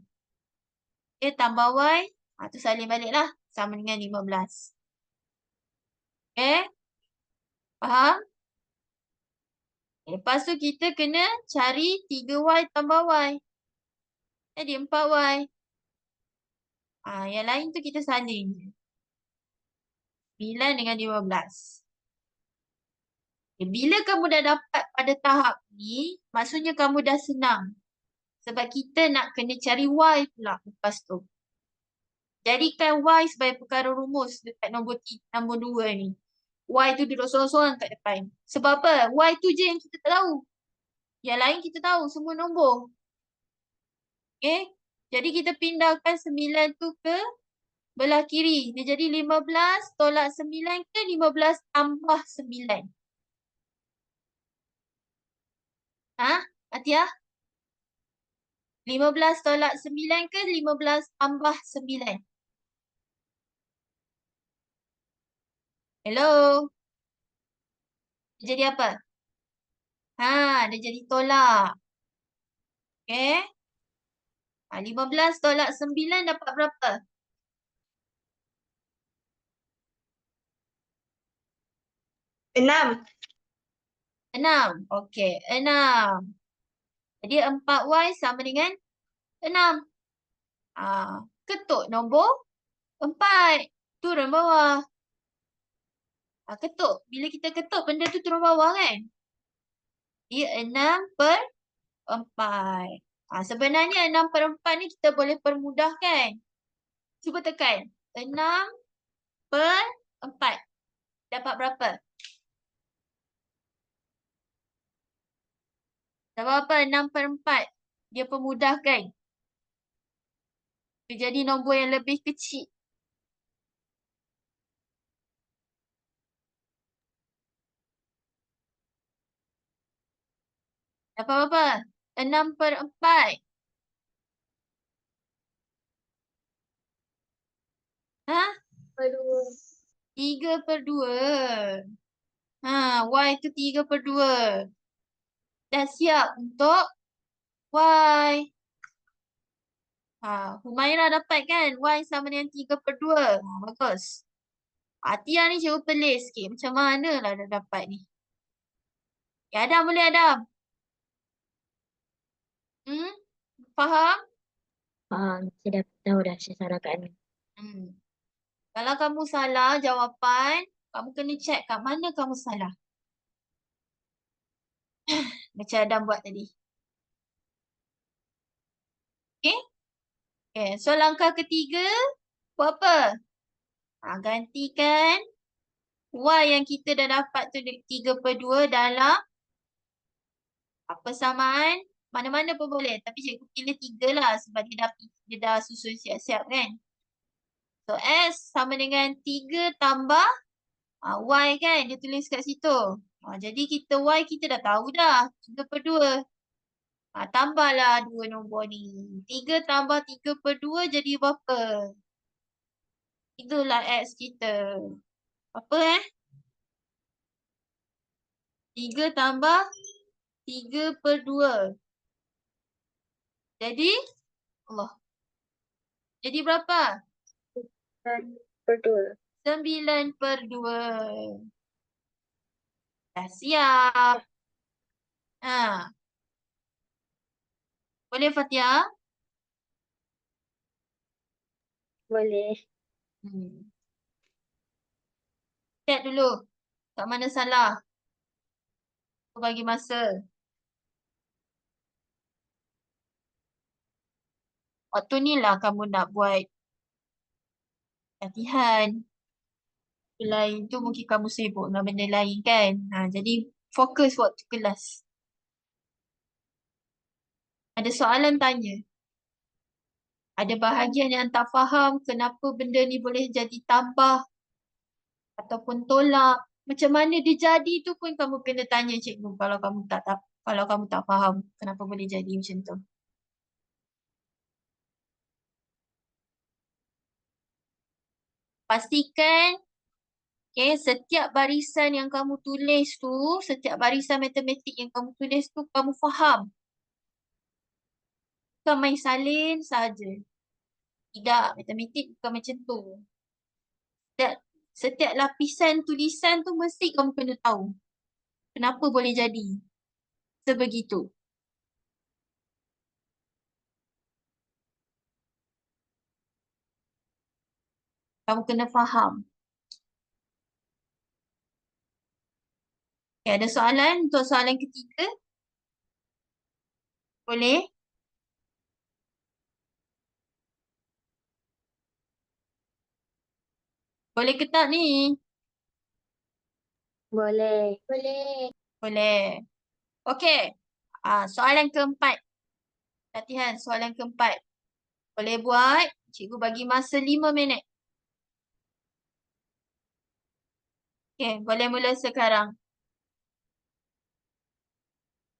Okay. Tambah Y. Tu salin balik lah. Sama dengan 15. Okay. Faham? Lepas tu kita kena cari 3Y tambah Y. Jadi 4Y. Yang lain tu kita salin je. 9 dengan 15. Bila kamu dah dapat pada tahap ni, maksudnya kamu dah senang. Sebab kita nak kena cari Y pula lepas tu. Jadikan Y sebagai perkara rumus dekat nombor 2 ni. Y tu duduk sorang-sorang kat depan. Sebab apa? Y tu je yang kita tak tahu. Yang lain kita tahu, semua nombor. Okay? Jadi kita pindahkan 9 tu ke belah kiri. Dia jadi 15 tolak 9 ke 15 tambah 9. Atia? 15 tolak 9 ke 15 tambah 9? Hello? Dia jadi apa? Dia jadi tolak. Okay? 15 tolak 9 dapat berapa? 6. 6. Okay, 6. Jadi 4Y sama dengan 6. Ketuk nombor 4. Turun bawah. Ketuk. Bila kita ketuk, benda tu turun bawah kan? Dia 6/4. Sebenarnya 6/4 ni kita boleh permudahkan. Cuba tekan. 6/4. Dapat berapa? Dapat apa? 6/4. Dia permudahkan. Dia jadi nombor yang lebih kecil. Dapat apa? 6/4. 3/2. Y tu 3/2. Dah siap untuk Y. Humairah dapat kan? Y sama dengan 3/2. Bagus. Atia ni cikgu pelik sikit. Macam mana lah dah dapat ni? Ya, Adam boleh Adam. Hmm? Faham? Saya dah tahu dah saya salah kat mana. Hmm. Kalau kamu salah jawapan, kamu kena check kat mana kamu salah. Macam Adam buat tadi. Okay? Okay. So, langkah ketiga, buat apa? Gantikan Y yang kita dah dapat tu 3/2 dalam persamaan. Mana-mana pun boleh. Tapi cikgu pilih 3 lah sebab dia dah susun siap-siap kan. So, S sama dengan 3 tambah Y kan. Dia tulis kat situ. Jadi kita Y kita dah tahu dah. 3/2. Tambahlah 2 nombor ni. 3 tambah 3/2 jadi berapa? Itulah X kita. Apa 3 tambah 3/2. Jadi, Allah. Jadi berapa? 9/2. 9/2. Dah siap. Ha. Boleh Fatia? Boleh. Hmm. Check dulu. Kat mana salah? Aku bagi masa. Waktu ni lah kamu nak buat latihan. Lain tu mungkin kamu sibuk dengan benda lain kan. Jadi fokus waktu kelas. Ada soalan tanya. Ada bahagian yang tak faham kenapa benda ni boleh jadi tambah ataupun tolak. Macam mana dia jadi tu pun kamu kena tanya cikgu kalau kamu tak faham kenapa boleh jadi macam tu. Pastikan setiap barisan yang kamu tulis tu, setiap barisan matematik yang kamu tulis tu kamu faham. Bukan main salin saja. Tidak, matematik bukan macam tu. Setiap lapisan tulisan tu mesti kamu kena tahu. Kenapa boleh jadi sebegitu. Kamu kena faham. Ada soalan untuk soalan ketiga? Boleh? Boleh ke tak ni? Boleh. Boleh. Boleh. Okey. Soalan keempat. Latihan soalan keempat. Boleh buat. Cikgu bagi masa 5 minit. Okey, boleh mula sekarang.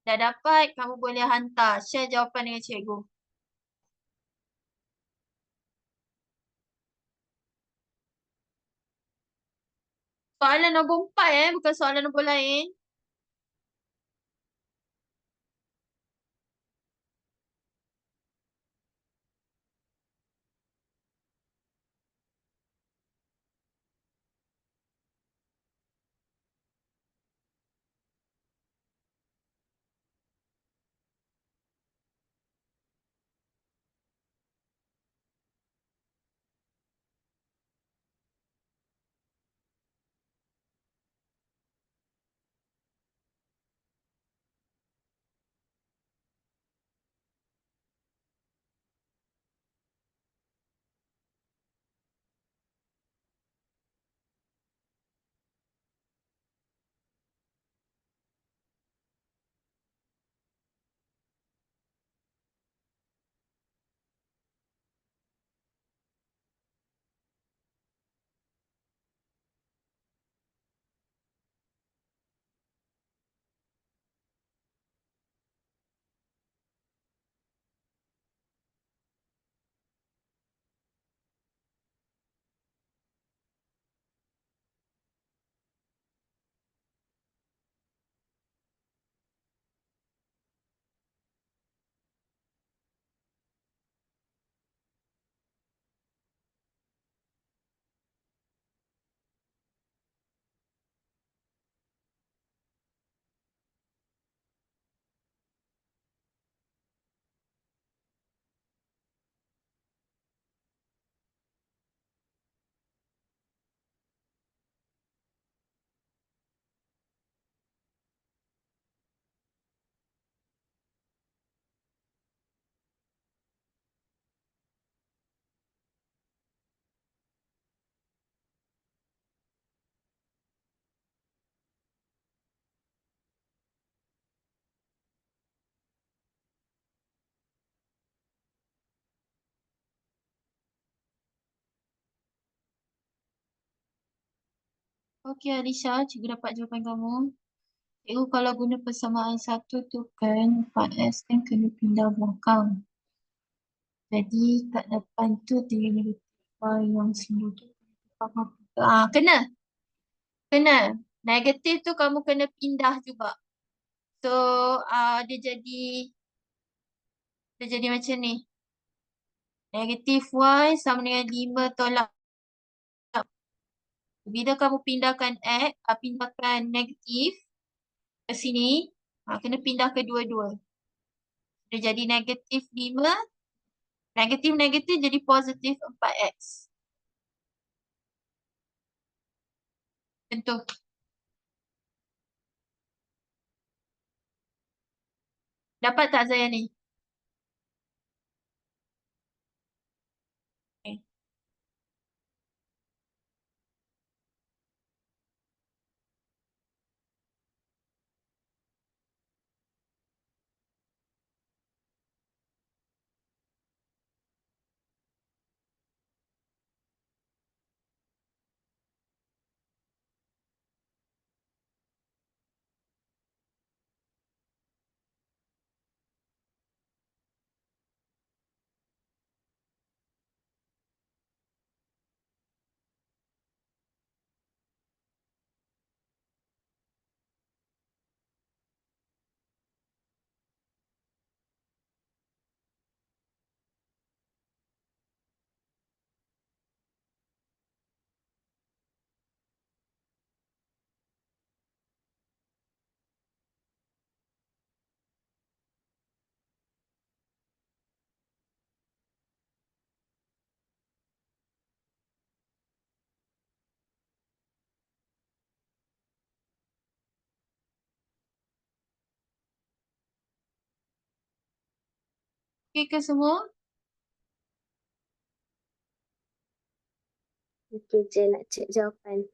Dah dapat, kamu boleh hantar. Share jawapan dengan cikgu. Soalan nombor 4 bukan soalan nombor lain. Okey, Alisha, cikgu dapat jawapan kamu. Cikgu kalau guna persamaan satu tu kan 4S kan kena pindah belakang. Jadi kat depan tu dia yang sini tu. Kena. Kena. Negatif tu kamu kena pindah juga. So, dia jadi macam ni. Negatif Y sama dengan 5 tolak. Bila kamu pindahkan pindahkan negatif ke sini, kena pindah kedua-dua. Dia jadi negatif 5. Negatif-negatif jadi positif 4X. Tentu. Dapat tak saya ni? Okay. Okay ke semua? Okey je nak cek jawapan.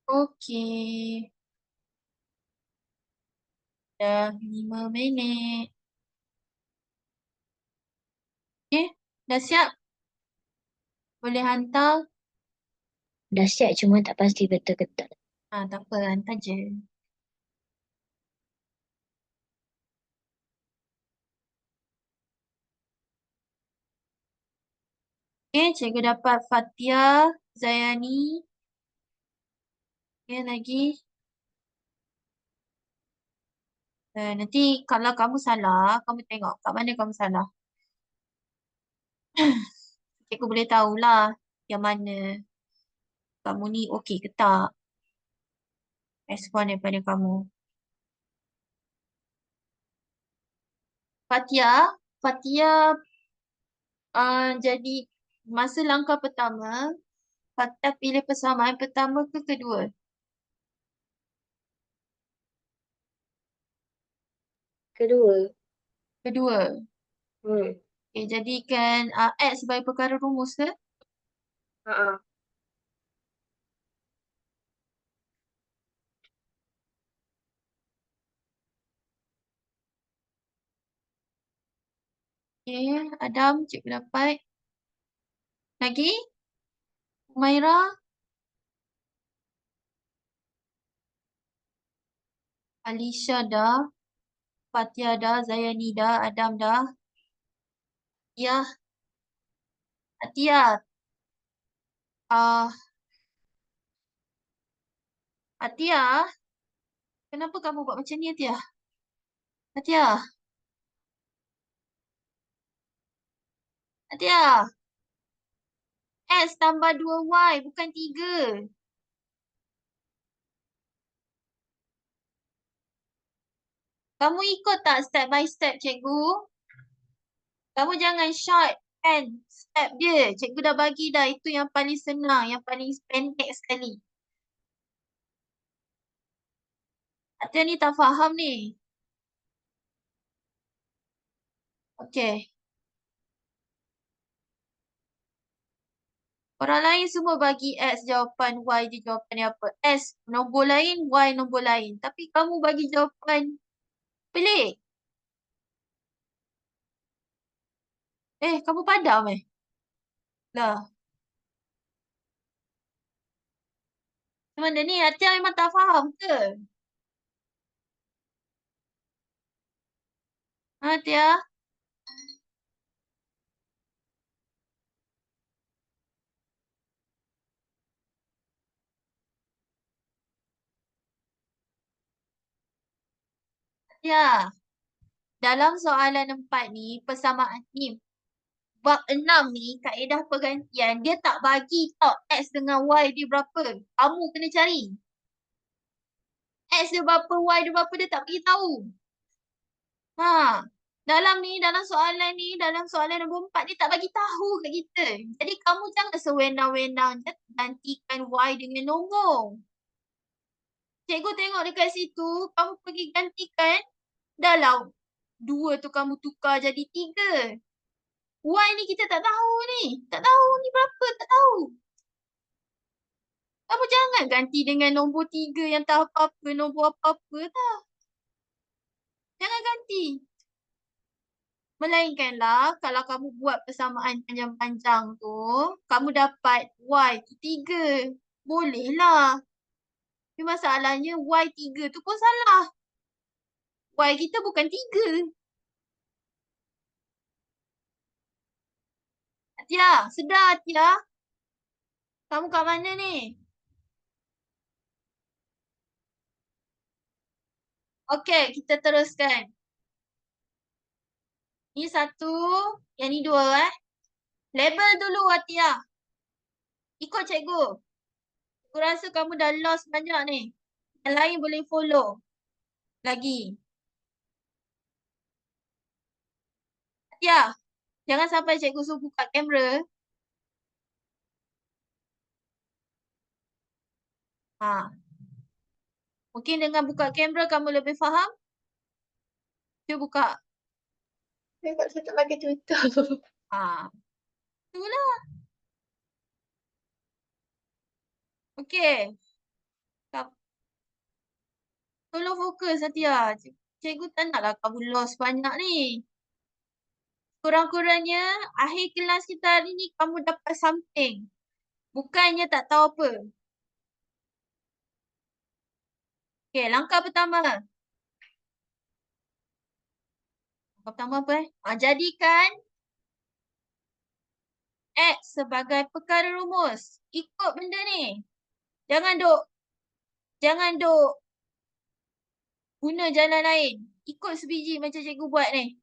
Okey. Dah 5 minit. Okay, dah siap? Boleh hantar? Dah siap cuma tak pasti betul ke tak. Tak apa, hantar je. Okay, cikgu dapat Fatia, Zayani. Okay, lagi. Nanti kalau kamu salah, kamu tengok kat mana kamu salah. Cikgu boleh tahulah yang mana kamu ni okey ke tak. Respon daripada kamu. Fatia, Fatia jadi masa langkah pertama, Fatia pilih persamaan pertama ke kedua? Kedua. Kedua. Hmm. Okay, jadikan X sebagai perkara rumus ke? Ha. Okay, Adam, cikgu dapat. Lagi? Humaira? Alisha dah. Fatia dah. Zayani dah. Adam dah. Ya. Atia. Ah, Atia. Kenapa kamu buat macam ni, Atia? Atia. Atia. S tambah 2Y bukan 3. Kamu ikut tak step by step, cikgu? Kamu jangan short kan step dia. Cikgu dah bagi dah. Itu yang paling senang. Yang paling pendek sekali. Atia ni tak faham ni. Okay. Orang lain semua bagi X jawapan, Y dia jawapan dia apa. S nombor lain, Y nombor lain. Tapi kamu bagi jawapan pelik. Kamu padam Lah, macam mana ni? Atia memang tak faham ke? Ha, Atia? Atia? Dalam soalan 4 ni, persamaan ni, bab 6 ni, kaedah pergantian, dia tak bagi tau X dengan Y dia berapa. Kamu kena cari. X dia berapa, Y dia berapa, dia tak bagi tahu. Ha, dalam soalan ni, dalam soalan nombor 4 dia tak bagi tahu kat kita. Jadi kamu jangan sewenang-wenang je gantikan Y dengan nombor. Cikgu tengok dekat situ, kamu pergi gantikan. Dalam 2 tu kamu tukar jadi 3. Y ni kita tak tahu ni. Tak tahu ni berapa, tak tahu. Kamu jangan ganti dengan nombor 3 yang tak apa-apa, nombor apa-apa tau. Jangan ganti. Melainkanlah kalau kamu buat persamaan panjang-panjang tu, kamu dapat Y tu 3. Bolehlah. Tapi masalahnya Y 3 tu pun salah. Y kita bukan 3. Atia, sedar Atia. Kamu kat mana ni? Okey, kita teruskan. Ni 1, yang ni 2 Label dulu Atia. Ikut cikgu. Aku rasa kamu dah lost banyak ni. Yang lain boleh follow. Lagi. Atia, jangan sampai cikgu suruh buka kamera. Ha. Mungkin dengan buka kamera kamu lebih faham. Cuba buka. Saya tak pakai Twitter. Ha. Itulah. Okey. Tolong fokus Atia. Cikgu tak naklah kamu lost banyak ni. Kurang-kurangnya akhir kelas kita hari ni kamu dapat something. Bukannya tak tahu apa. Okey, langkah pertama. Langkah pertama apa jadikan X sebagai perkara rumus. Ikut benda ni. Jangan duk guna jalan lain. Ikut sebiji macam cikgu buat ni.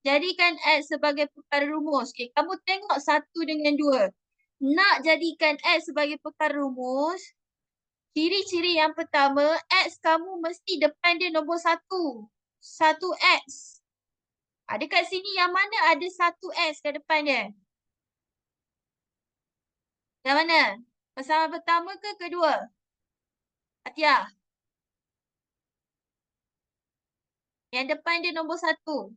Jadikan X sebagai perkara rumus. Okay, kamu tengok 1 dengan 2. Nak jadikan X sebagai perkara rumus, ciri-ciri yang pertama, X kamu mesti depan dia nombor 1. 1X. Dekat sini yang mana ada 1X kat depan dia? Yang mana? Persamaan pertama ke kedua? Atia. Yang depan dia nombor 1.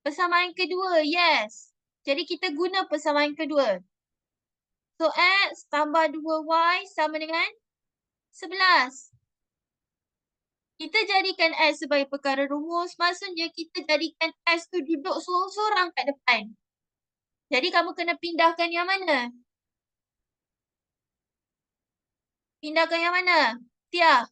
Persamaan kedua, yes. Jadi kita guna persamaan kedua. So, X tambah 2Y sama dengan 11. Kita jadikan S sebagai perkara rumus, maksudnya kita jadikan S tu duduk sorang-sorang kat depan. Jadi kamu kena pindahkan yang mana? Pindahkan yang mana? Tia.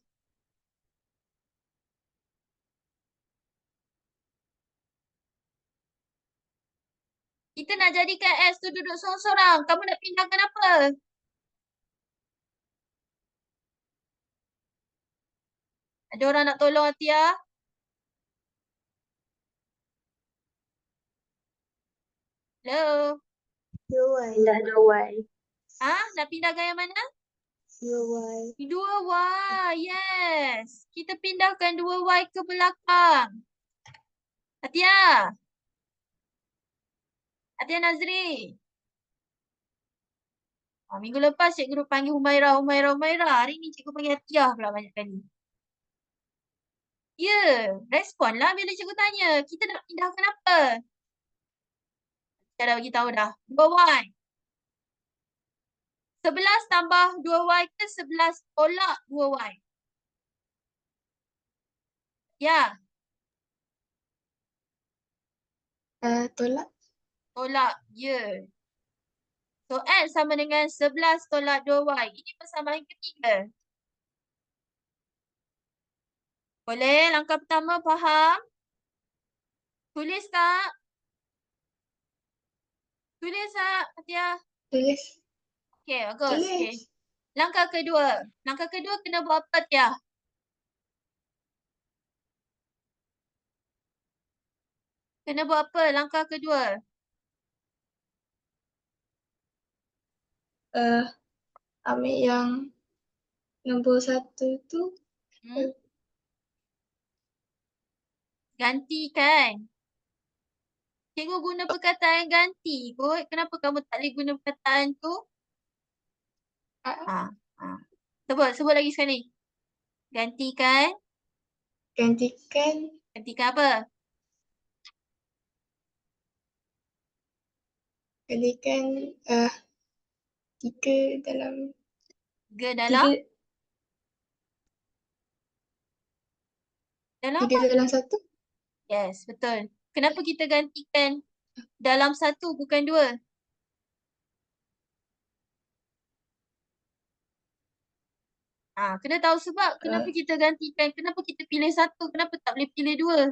Kita nak jadikan S tu duduk sorang-sorang. Kamu nak pindahkan apa? Ada orang nak tolong Tia? Hello? Pindah 2Y. Nak pindahkan yang mana? 2Y. 2Y, yes. Kita pindahkan 2Y ke belakang. Atia. Atia Nazri. Minggu lepas cikgu panggil Humairah. Hari ni cikgu panggil Atia pula banyak kali. Ya, responlah bila cikgu tanya. Kita nak pindahkan apa? Saya dah bagi tahu dah. 2Y. 11 tambah 2Y ke 11 tolak 2Y? Ya, Tolak. tolak. Ya. So, X sama dengan 11 tolak 2Y. Ini persamaan ketiga. Boleh? Langkah pertama faham? Tulis tak? Tulis tak, Atia? Tulis. Okay, bagus. Okay. Langkah kedua. Langkah kedua kena buat apa, Tia? Kena buat apa langkah kedua? Ambil yang nombor 1 tu. Gantikan. Cikgu guna perkataan ganti kot. Kenapa kamu tak boleh guna perkataan tu? Sebut lagi sekali. Gantikan. Gantikan apa? Gantikan 3 dalam Dalam 3 dalam 1. Yes, betul. Kenapa kita gantikan dalam 1 bukan 2? Kena tahu sebab kenapa kita gantikan. Kenapa kita pilih 1? Kenapa tak boleh pilih 2?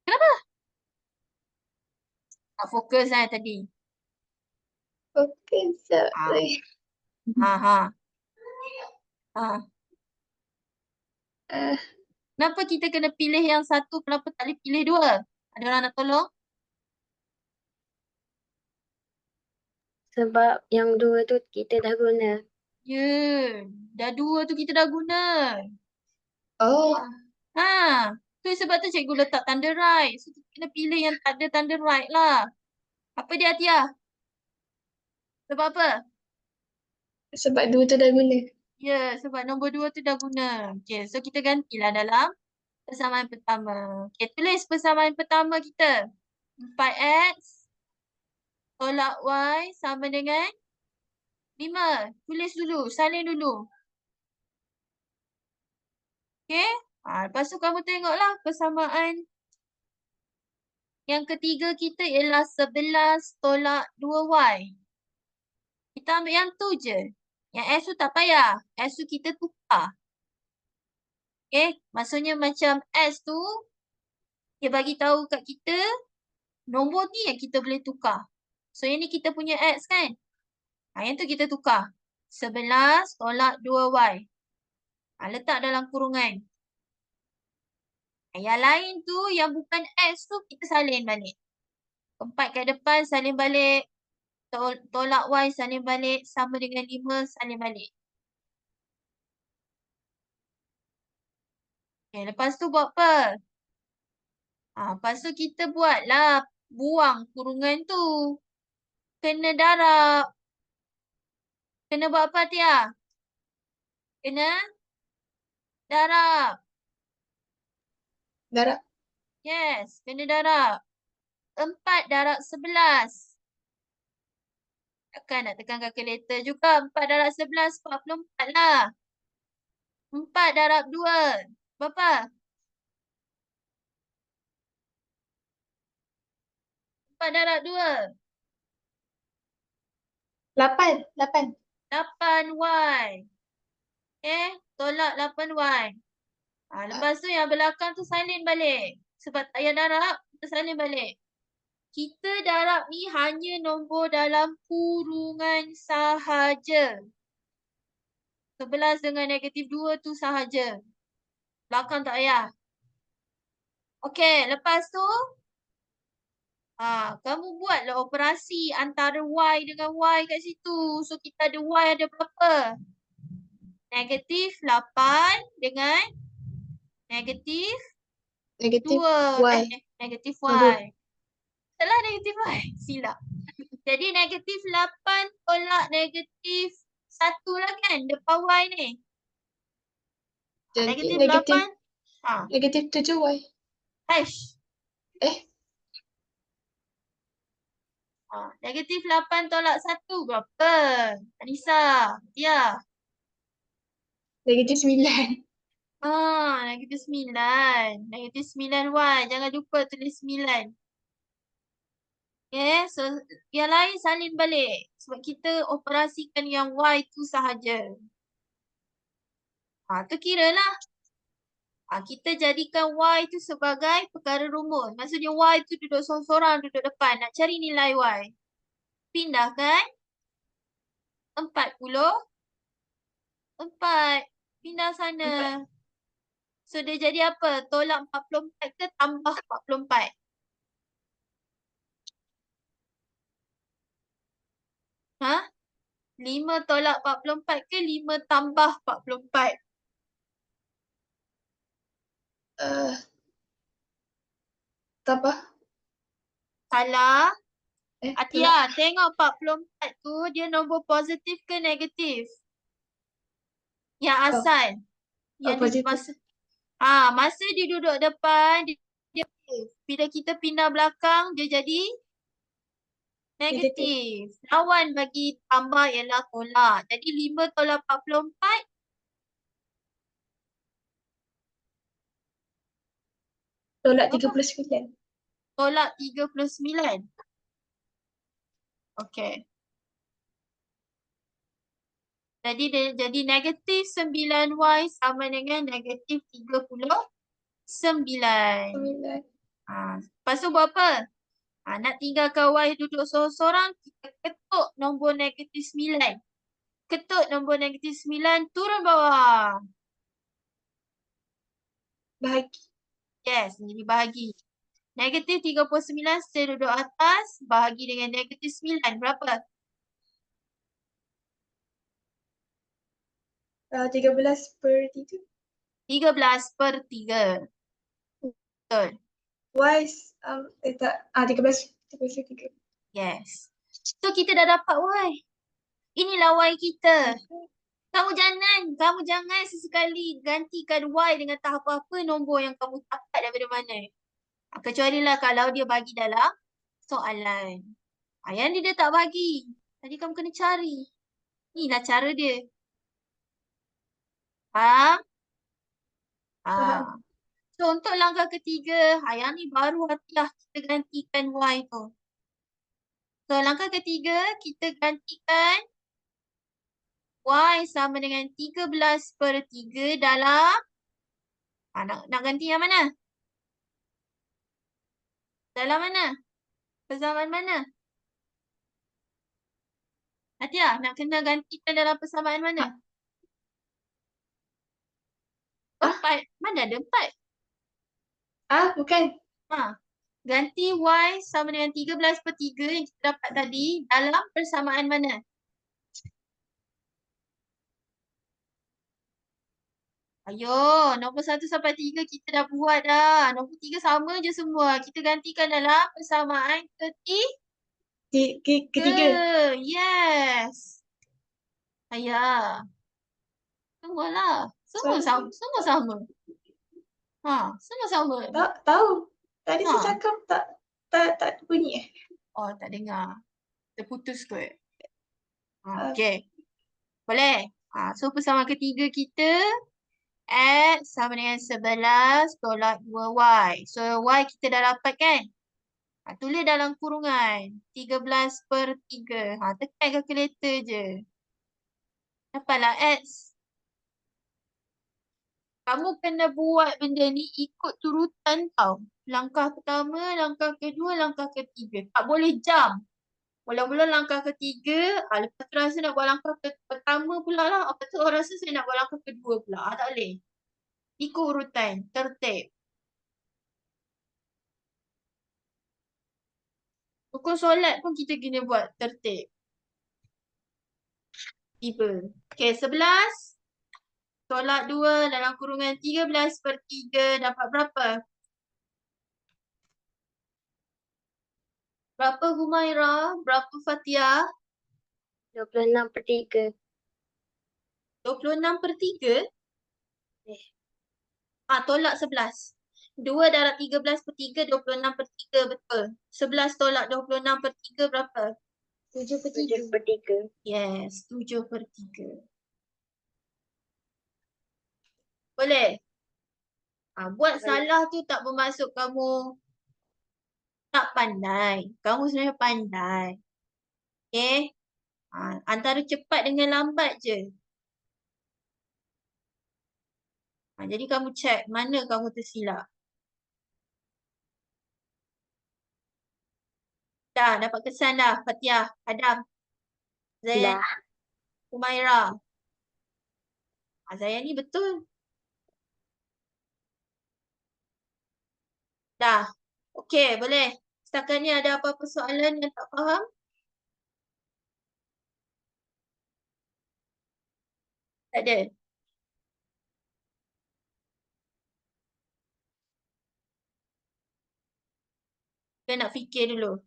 Kenapa? Tak fokus tadi. Fokus. Kenapa kita kena pilih yang 1? Kenapa tak boleh pilih 2? Ada orang nak tolong? Sebab yang 2 tu kita dah guna. Ya, dah 2 tu kita dah guna. Oh. Tu sebab tu cikgu letak tanda right. So, kita kena pilih yang tak ada tanda right lah. Apa dia, Tia? Sebab apa? Sebab 2 tu dah guna. Ya, sebab nombor 2 tu dah guna. Okay, so kita gantilah dalam persamaan pertama. Okay, tulis persamaan pertama kita. 4X tolak Y sama dengan 5. Tulis dulu, salin dulu. Okay? Lepas tu kamu tengoklah persamaan yang ketiga kita ialah 11 tolak 2Y. Kita ambil yang tu je. Yang S tu tak payah. S tu kita tukar. Okay? Maksudnya macam S tu, dia bagi tahu kat kita, nombor ni yang kita boleh tukar. So, yang ni kita punya X kan? Yang tu kita tukar. 11 tolak 2Y. Letak dalam kurungan. Yang lain tu, yang bukan X tu, kita salin balik. 4 kat depan, salin balik. Tolak Y, salin balik. Sama dengan 5, salin balik. Okay, lepas tu buat apa? Lepas tu kita buatlah. Buang kurungan tu. Kena darab. Kena buat apa, Tia? Kena darab. Darab. Yes, kena darab. 4 darab 11. Takkan nak tekan kalkulator juga. 4 darab 11, 44 lah. 4 darab 2. Berapa? 4 darab 2. 8. 8Y. Okay, tolak 8Y. Lepas tu yang belakang tu salin balik. Sebab tak payah darab, kita salin balik. Kita darab ni hanya nombor dalam kurungan sahaja. 11 dengan negatif 2 tu sahaja. Belakang tak payah. Okay, lepas tu kamu buatlah operasi antara Y dengan Y kat situ. So kita ada Y ada berapa? Negatif 8 dengan negatif Negatif 2. Y. Negatif Nombor. Y. Salah negatif Y. Silap. Jadi negatif 8 tolak negatif 1 lah kan. Depan Y ni. Jadi Negatif negatif 8. negatif 7Y. Haish. Negatif 8 tolak 1 berapa? Anissa. Ya. Negatif 9. Negatif 9. Negatif 9Y. Jangan lupa tulis 9. Okay, so yang lain salin balik. Sebab kita operasikan yang Y tu sahaja. Tu kira lah. Kita jadikan Y tu sebagai perkara rumus. Maksudnya Y tu duduk sorang-sorang, duduk depan. Nak cari nilai Y. Pindahkan 44. Pindah sana. So dia jadi apa? Tolak 44 ke tambah 44? Ha? 5 tolak 44 ke 5 tambah 44? Tambah. Salah. Tolak. Atia, tengok 44 tu dia nombor positif ke negatif? Yang asal. Yang Positif. masa dia duduk depan, dia bila kita pindah belakang, dia jadi negatif. Lawan bagi tambah ialah tolak. Jadi 5 tolak 44. Tolak 39. Tolak 39. Okey. Jadi dia jadi negatif 9Y sama dengan negatif 39. Lepas tu buat apa? Nak tinggalkan Y duduk sorang-sorang, kita ketuk nombor negatif 9. Ketuk nombor negatif 9, turun bawah. Bahagi. Yes, jadi bahagi. Negatif 39 still duduk atas, bahagi dengan negatif 9. Berapa? 13/3. 13/3. Betul. Y tak. 13/3. Yes. So kita dah dapat Y. Inilah Y kita. Kamu jangan sesekali gantikan Y dengan tak apa-apa nombor yang kamu dapat daripada mana. Kecuali lah kalau dia bagi dalam soalan. Yang dia tak bagi. Tadi kamu kena cari. Inilah cara dia. Faham? Faham. So untuk langkah ketiga, yang ni baru hatilah kita gantikan Y tu. So langkah ketiga, kita gantikan Y sama dengan 13/3 dalam nak ganti yang mana? Dalam mana? Persamaan mana? Atia, nak kena gantikan dalam persamaan mana? 4. Mana ada 4? Bukan. Ganti Y sama dengan 13/3 yang kita dapat tadi dalam persamaan mana? Ayo, nombor 1 sampai 3 kita dah buat dah. Nombor 3 sama je semua. Kita gantikan dalam persamaan Ketiga. Yes. Ayah. Tunggulah. Semua sama. Semua sama. Semua sama. Tak tahu. Tadi saya cakap tak bunyi. Tak dengar. Terputus kot. Okey. Boleh? So persamaan ketiga kita X sama dengan 11 tolak 2Y. So Y kita dah dapat kan? Tulis dalam kurungan 13/3. Tekan kalkulator je. Dapatlah X. Kamu kena buat benda ni ikut turutan tau. Langkah pertama, langkah kedua, langkah ketiga. Tak boleh jump. Mula-mula langkah ketiga, lepas tu rasa nak buat langkah pertama pula lah. Lepas tu orang rasa saya nak buat langkah kedua pula. Tak boleh. Ikut urutan, tertib. Rukun solat pun kita kena buat tertib. Tiba. Okay, 11. Tolak 2 dalam kurungan 13/3 dapat berapa? Berapa Humaira? Berapa Fatia? 26/3. 26/3? Tolak 11. 2 darab 13/3, 26/3 betul. 11 tolak 26/3 berapa? 7/3. Yes, 7/3. Boleh? Buat salah tu tak bermaksud kamu tak pandai. Kamu sebenarnya pandai. Okay? Antara cepat dengan lambat je. Jadi kamu check mana kamu tersilap. Dah, dapat kesan dah. Fatia, Adam, Zayan, Humaira. Zayan ni betul. Dah. Okey, boleh. Setakat ni ada apa-apa soalan yang tak faham? Tak ada. Kita nak fikir dulu.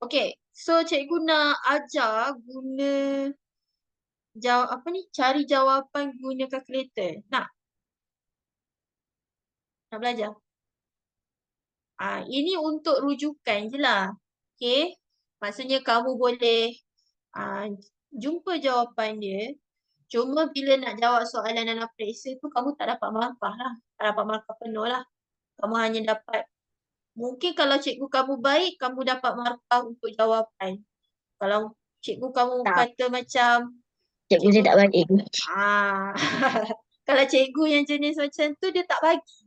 Okey, so cikgu nak ajar guna cari jawapan guna kalkulator. Nak belajar? Ini untuk rujukan je lah. Okey, maksudnya kamu boleh jumpa jawapan dia. Cuma bila nak jawab soalan dalam periksa tu kamu tak dapat markah lah. Tak dapat markah penuh lah. Kamu hanya dapat, mungkin kalau cikgu kamu baik, kamu dapat markah untuk jawapan. Kalau cikgu kamu kata macam Cikgu saya tak bagi. kalau cikgu yang jenis macam tu dia tak bagi.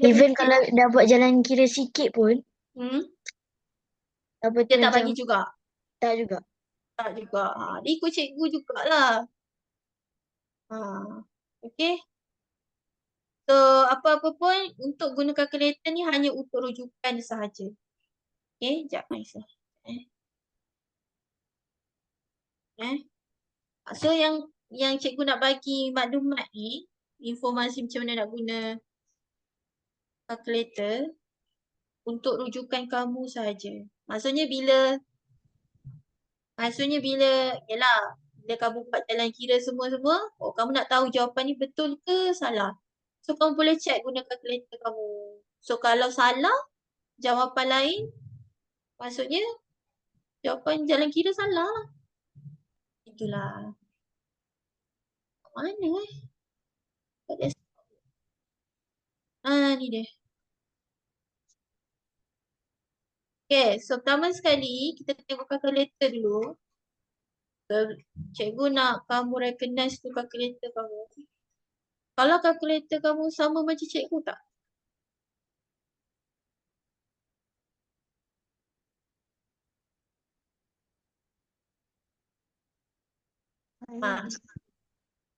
Even kalau dah buat jalan kira sikit pun, dia tak bagi juga. Tak juga. Tak juga. Dia ikut cikgu jugalah. Okay. So, apa-apa pun untuk guna kalkulator ni hanya untuk rujukan sahaja. Okay, sekejap. So, yang cikgu nak bagi maklumat ni, informasi macam mana nak guna kalkulator untuk rujukan kamu sahaja. Maksudnya bila yalah, bila kamu buat jalan kira semua-semua, kamu nak tahu jawapan ni betul ke salah. So, kamu boleh check guna kalkulator kamu. So, kalau salah, jawapan lain, maksudnya jawapan jalan kira salah. Itulah. Mana ni dia. Okay, so pertama sekali kita tengok kalkulator dulu. So, cikgu nak kamu recognize tu kalkulator kamu. Kalau kalkulator kamu sama macam cikgu tak?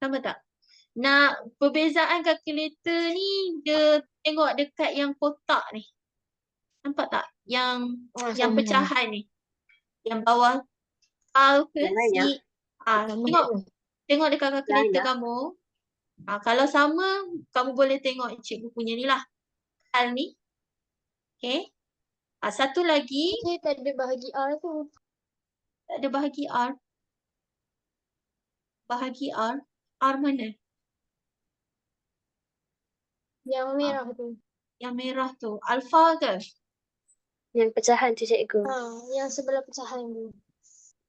Sama tak? Nak perbezaan kalkulator ni dia tengok dekat yang kotak ni. Nampak tak? Yang pecahan ni. Yang bawah al ke si. Tengok dekat kalkulator kamu. Kalau sama, kamu boleh tengok cikgu punya ni lah. Al ni. Okay. Satu lagi. Tak ada bahagi R tu. Tak ada bahagi R. Bahagi R. R mana? Yang merah tu. Yang merah tu. Alpha ke? Yang pecahan tu cikgu. Yang sebelah pecahan tu.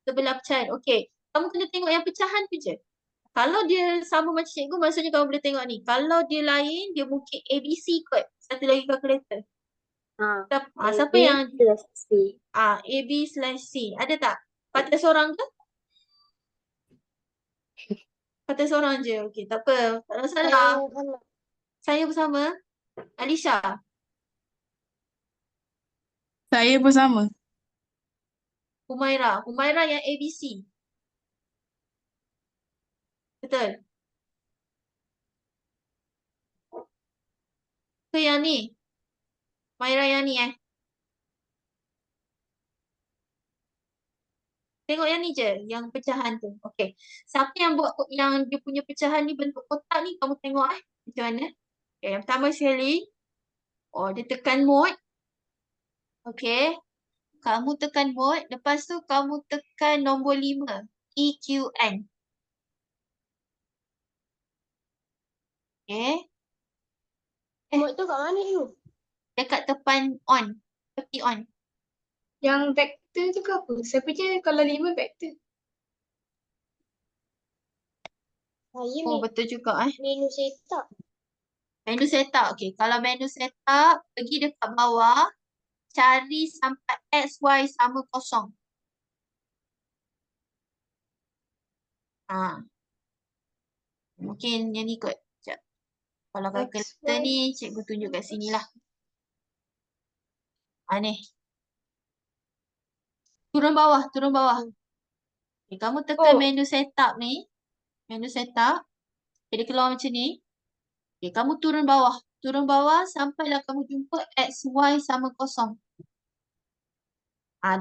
Sebelah pecahan. Okey. Kamu kena tengok yang pecahan tu je. Kalau dia sama macam cikgu, maksudnya kamu boleh tengok ni. Kalau dia lain, dia mungkin ABC kot. Satu lagi kalkulator. Siapa yang C. AB/C. Ada tak? Patut seorang ke? Patut seorang je. Okey, tak apa. Tak ada masalah. Saya bersama Alisha. Saya pun sama. Humaira. Humaira yang ABC. Betul? Ke yang ni? Humaira yang ni Tengok yang ni je, yang pecahan tu. Okey. Siapa yang buat yang dia punya pecahan ni bentuk kotak ni, kamu tengok macam mana. Okay, yang pertama sekali. Dia tekan mode. Okey. Kamu tekan mode, lepas tu kamu tekan nombor 5. EQN. Okey. Mode tu kat mana you? Dekat tepan on. Tepi on. Yang vektor tu ke apa? Saya fikir kalau 5 vektor. Oh, betul juga Menu setup. Menu setup. Okey, kalau menu setup, pergi dekat bawah, cari sampai XY sama 0. Mungkin yang ni kot. Sekejap. Kalau kalkulator ni, cikgu tunjuk kat sini lah. Ni. Turun bawah, turun bawah. Okay, kamu tekan menu setup ni. Menu setup. Okay, dia keluar macam ni. Okay, kamu turun bawah. Turun bawah sampailah kamu jumpa XY sama 0.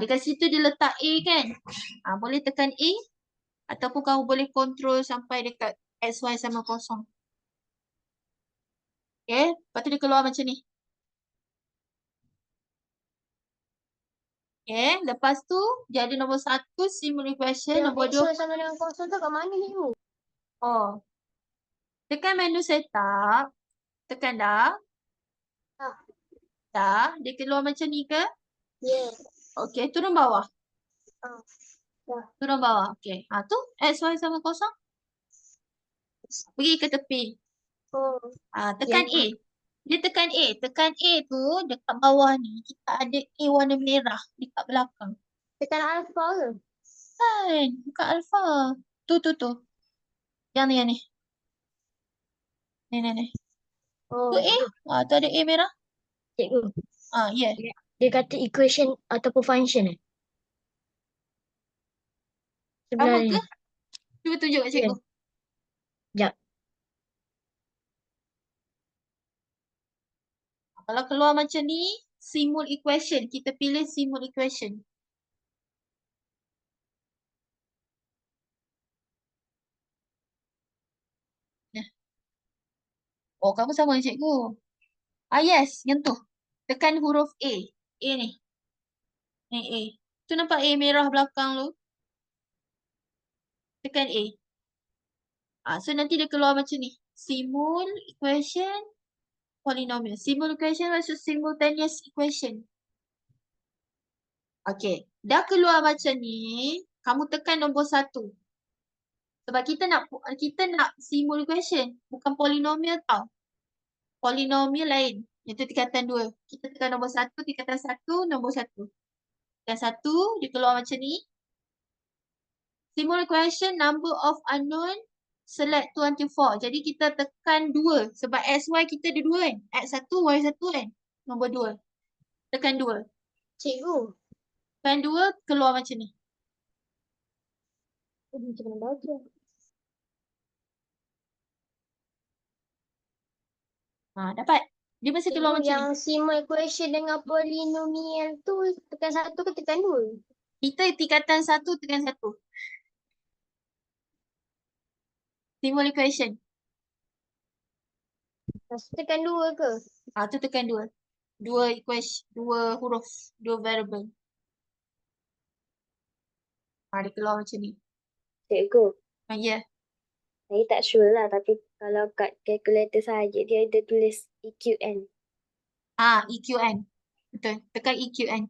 Dekat situ dia letak A kan. Boleh tekan A. Ataupun kamu boleh control sampai dekat XY sama 0. Okay, lepas tu dia keluar macam ni. Okay, lepas tu jadi nombor 1 simul equation, nombor 2. XY sama dengan 0 tu kat mana ni you? Tekan menu setup. Tekan dah. Dah, dia keluar macam ni ke? Yes. Okey, turun bawah. Dah. Turun bawah. Okey. Tu XY sama 0. Pergi ke tepi. Tekan A. Dia tekan A. Tekan A tu dekat bawah ni kita ada A warna merah dekat belakang. Tekan alpha ke? Kan, bukan alpha. Tu. Yang ni, Ni. Tu A. Tu ada A merah. Cikgu. Ya. Dia kata equation ataupun function Sama sebelah ke? ni. Cuba tunjuk kat cikgu. Sekejap. Kalau keluar macam ni, simul equation. Kita pilih simul equation. Kamu sama dengan cikgu. Yes, yang tu. Tekan huruf A. A ni. Ni A. Tu nampak A merah belakang tu? Tekan A. So nanti dia keluar macam ni. Simul equation polynomial. Simul equation maksud simultaneous equation. Okey. Dah keluar macam ni, kamu tekan nombor 1. Sebab kita nak simul equation, bukan polynomial tau. Polynomial lain. Itu tingkatan 2. Kita tekan nombor 1, tingkatan 1, nombor 1. Tingkatan 1, dia keluar macam ni. Simul equation, number of unknown, select 2 until 4. Jadi kita tekan 2. Sebab XY kita ada 2 kan. X1, Y1 kan. Nombor 2. Tekan 2. Cikgu. Tekan 2, keluar macam ni. Macam mana baca? Dapat. Dia mesti keluar macam Yang ni. simul equation dengan polinomial tu tekan 1 ke tekan 2? Kita tingkatan 1, tekan 1. Simul equation. Lepas tu tekan 2 ke? Tu tekan 2. 2 equation, 2 huruf, 2 variable. Dia keluar macam ni. Cikgu. Ya. Saya tak sure lah tapi Kalau kat calculator saja dia ada tulis EQN. EQN. Betul. Tekan EQN.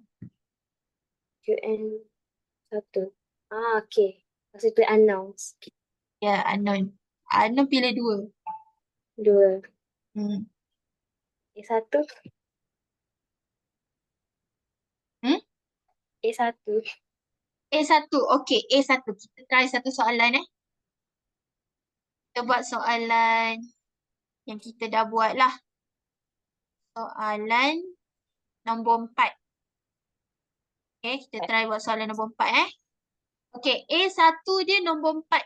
EQN 1. Okey. Lepas tu announce. Ya, unknown. Unknown pilih 2. 2. Hmm. A1. Hmm? A1. A1. Okey, A1. Kita try satu soalan Kita buat soalan yang kita dah buat lah. Soalan nombor 4. Okay, kita try buat soalan nombor 4 Okay, A1 dia nombor 4.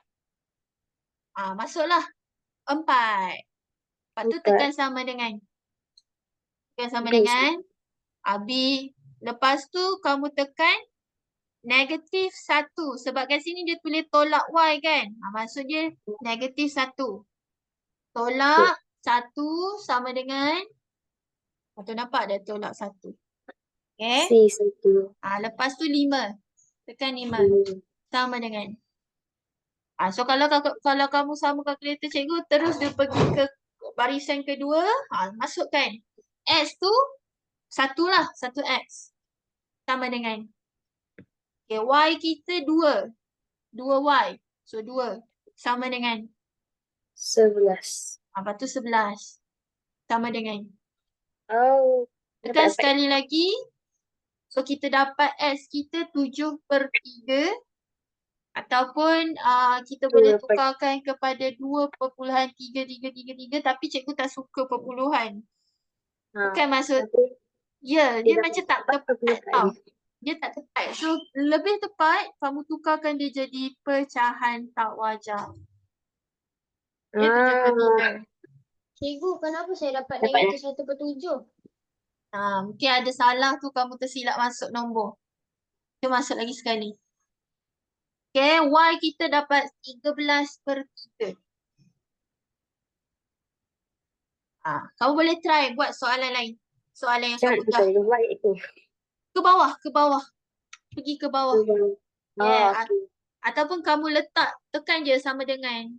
Masuklah. 4. Lepas tu 4. tekan sama dengan. Tekan sama B. dengan. B. Lepas tu kamu tekan negatif 1. Sebab kat sini dia tulis tolak Y kan. Maksud dia negatif 1. Tolak 1 sama dengan. Tu nampak dah tolak 1. Okay. C1. Lepas tu 5. Tekan 5. Sama dengan. So kalau kamu sama kalkulator cikgu, terus dia pergi ke barisan kedua. Masukkan. S tu 1 lah. 1X. Sama dengan. Okay, Y kita 2. 2Y. So 2. Sama dengan. 11. Lepas tu 11. Sama dengan. Oh. Tekan Dapat sekali lagi. So kita dapat S kita 7/3. Ataupun kita boleh 2/3. tukarkan kepada 2.3333 tapi cikgu tak suka perpuluhan. Bukan maksud. Tapi Ya, dia macam tak tepat 4/4. tau. Dia tak tepat. So lebih tepat kamu tukarkan dia jadi pecahan tak wajar. Dia 7/3. Cikgu, kenapa saya dapat Dapat negatif 1/7? Mungkin ada salah tu kamu tersilap masuk nombor. Kita masuk lagi sekali. Okay, Y kita dapat 13/3. Kamu boleh try buat soalan lain. Soalan yang Jangan mudah. tukar Y itu. Ke bawah. Pergi ke bawah. Yeah. Okey. Ataupun kamu letak, tekan je sama dengan.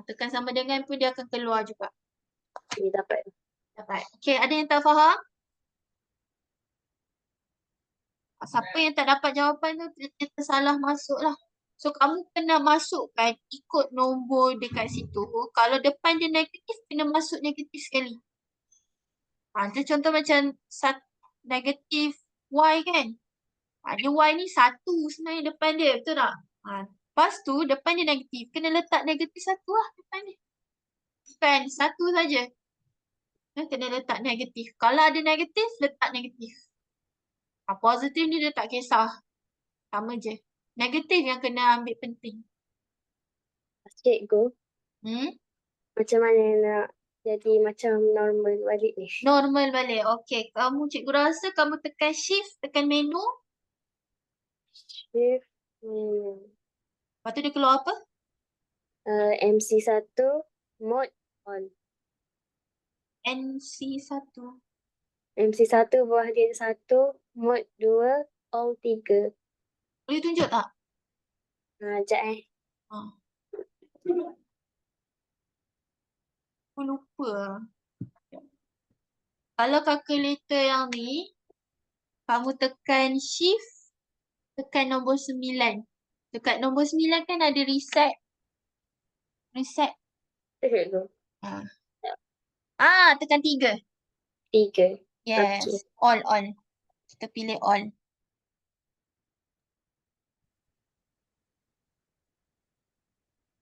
Tekan sama dengan pun dia akan keluar juga. Okey, dapat. Okay, ada yang tak faham? Siapa yang tak dapat jawapan tu, dia tersalah masuk lah. So, kamu kena masukkan ikut nombor dekat situ. Kalau depan dia negatif, kena masuk negatif sekali. Dia contoh macam negatif Y kan. Dia Y ni 1 sebenarnya depan dia, betul tak? Lepas tu, depan dia negatif. Kena letak negatif 1 lah depan dia. Bukan 1 saja. Kena letak negatif. Kalau ada negatif, letak negatif. Positif ni dia tak kisah. Sama je. Negatif yang kena ambil penting. Cikgu, Hmm? macam mana nak jadi macam normal balik ni? Normal balik. Okey. Cikgu rasa kamu tekan shift, tekan menu. Shift. Lepas tu dia keluar apa? MC1 mode on. NC1. MC1 bawah dia 1, mode 2, all 3. Boleh tunjuk tak? Sekejap Aku lupa. Kalau kalkulator yang ni, kamu tekan shift, tekan nombor 9. Dekat nombor 9 kan ada reset. Reset. Cikgu. Tekan 3. 3. Yes. Okey. All. Kita pilih all.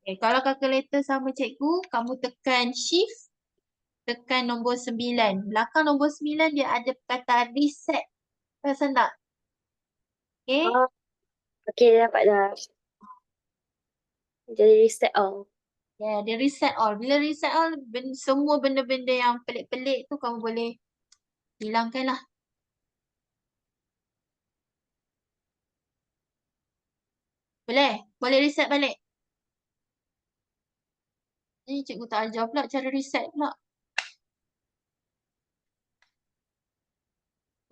Okay, kalau kalkulator sama cikgu, kamu tekan shift, tekan nombor 9. Belakang nombor 9 dia ada perkataan reset. Perasan tak? Okay. Okey, dapat dah. Jadi reset all. Ya, dia reset all. Bila reset all, semua benda-benda yang pelik-pelik tu kamu boleh hilangkan lah. Boleh? Boleh reset balik. Ni cikgu tak ajar pula cara reset pula.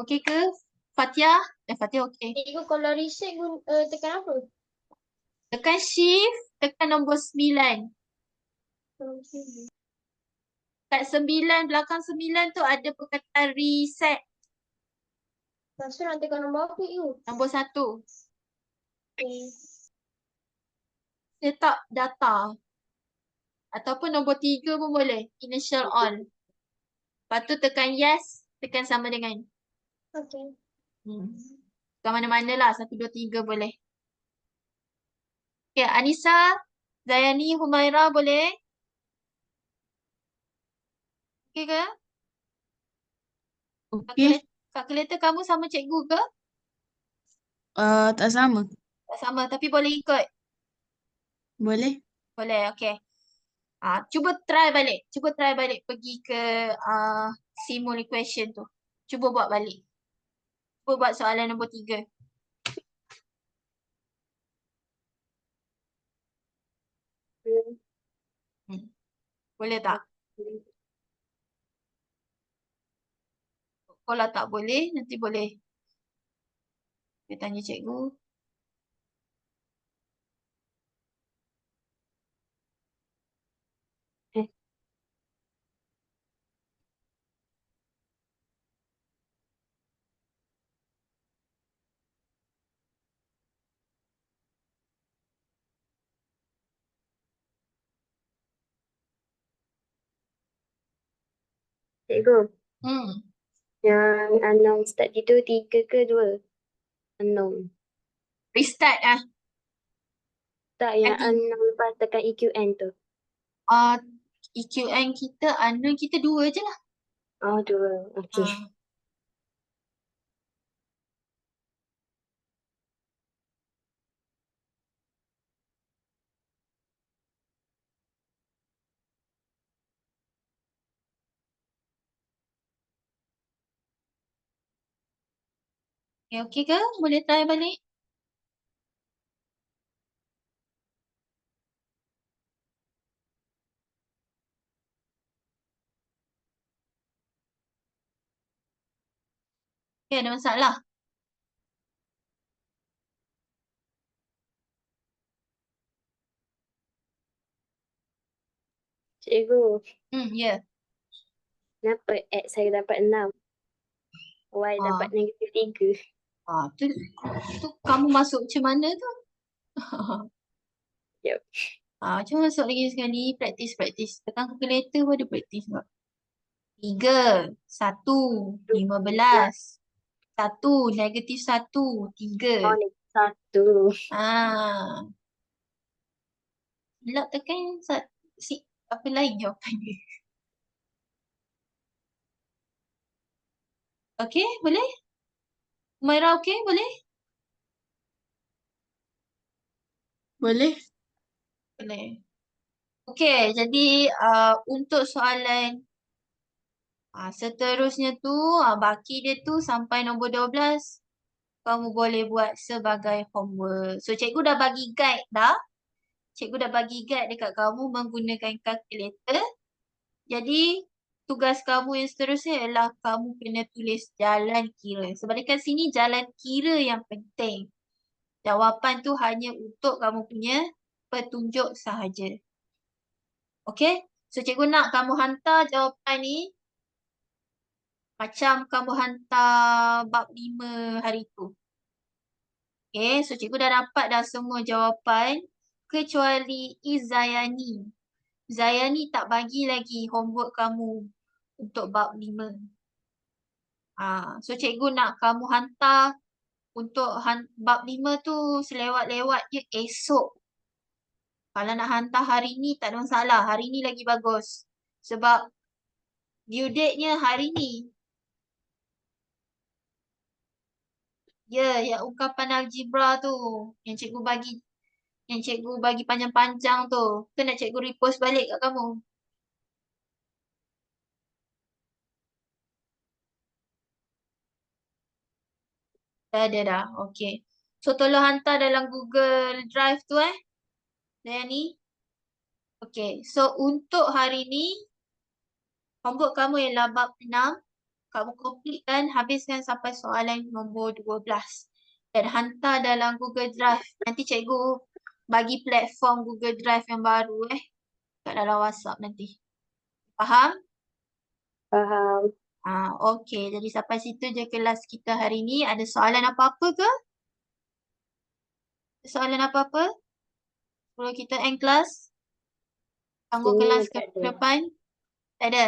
Okey ke? Fatia? Fatia okey. Cikgu, kalau reset tekan apa? Tekan shift, tekan nombor 9. Kat 9, belakang 9 tu ada perkataan reset. Lepas tu nak tekan nombor apa you? Nombor 1. Okay. Setup data. Ataupun nombor 3 pun boleh. Initial all. Lepas tu tekan yes. Tekan sama dengan. Okay. Tekan mana-mana lah. 1, 2, 3 boleh. Okay, Anissa, Zayani, Humaira boleh? Okay ke? Okey. Kalkulator kamu sama cikgu ke? Tak sama. Tak sama, tapi boleh ikut. Boleh? Boleh, okay. Cuba try balik. Cuba try balik pergi ke simul equation tu. Cuba buat balik. Cuba buat soalan nombor 3. Boleh tak? Kalau tak boleh, nanti boleh. Dia tanya cikgu. Cikgu, yang unknown start itu 3 ke 2? Unknown. Restart ah. Tak, yang Tadi. unknown lepas tekan EQN tu. EQN kita, unknown kita 2 je lah. Oh, 2. Okay. Okay ke? Boleh try balik? Okay, ada masalah. Cikgu, Ya. kenapa X saya dapat 6? Y dapat negatif 3. Tu kamu masuk macam mana tu? Yup. Cuba masuk lagi sekali. Praktis. Tekan calculator pun ada praktis juga. 3, 1, 15. 1, negatif 1, 3. Oh, negatif 1. Silap tekan apa lain jawapannya. Okay, boleh? Humaira okay, boleh? Boleh? Boleh. Okay, jadi untuk soalan seterusnya tu, baki dia tu sampai nombor 12. Kamu boleh buat sebagai homework. So, cikgu dah bagi guide dah. Cikgu dah bagi guide dekat kamu menggunakan kalkulator. Jadi, tugas kamu yang seterusnya ialah kamu kena tulis jalan kira. Sebab dekat sini jalan kira yang penting. Jawapan tu hanya untuk kamu punya petunjuk sahaja. Okay? So, cikgu nak kamu hantar jawapan ni macam kamu hantar bab 5 hari tu. Okay, so cikgu dah dapat dah semua jawapan kecuali Zayani. Zayani tak bagi lagi homework kamu untuk bab 5. So cikgu nak kamu hantar untuk bab 5 tu selewat-lewat je esok. Kalau nak hantar hari ni tak ada masalah. Hari ni lagi bagus. Sebab due date-nya hari ni. Ya, yang ungkapan algebra tu. Yang cikgu bagi panjang-panjang tu. Ke nak cikgu repost balik kat kamu? Dah ada dah. Okay. So, tolong hantar dalam Google Drive tu Dayani. Okay. So, untuk hari ni, homework kamu ialah bab 6. Kamu completekan, habiskan sampai soalan nombor 12. Dan hantar dalam Google Drive. Nanti cikgu bagi platform Google Drive yang baru kat dalam WhatsApp nanti. Faham? Faham. Okey. Jadi sampai situ je kelas kita hari ni. Ada soalan apa-apa ke? Ada soalan apa-apa? Sebelum kita end kelas? Tunggu Ini kelas tak ke ada. depan? Tak ada?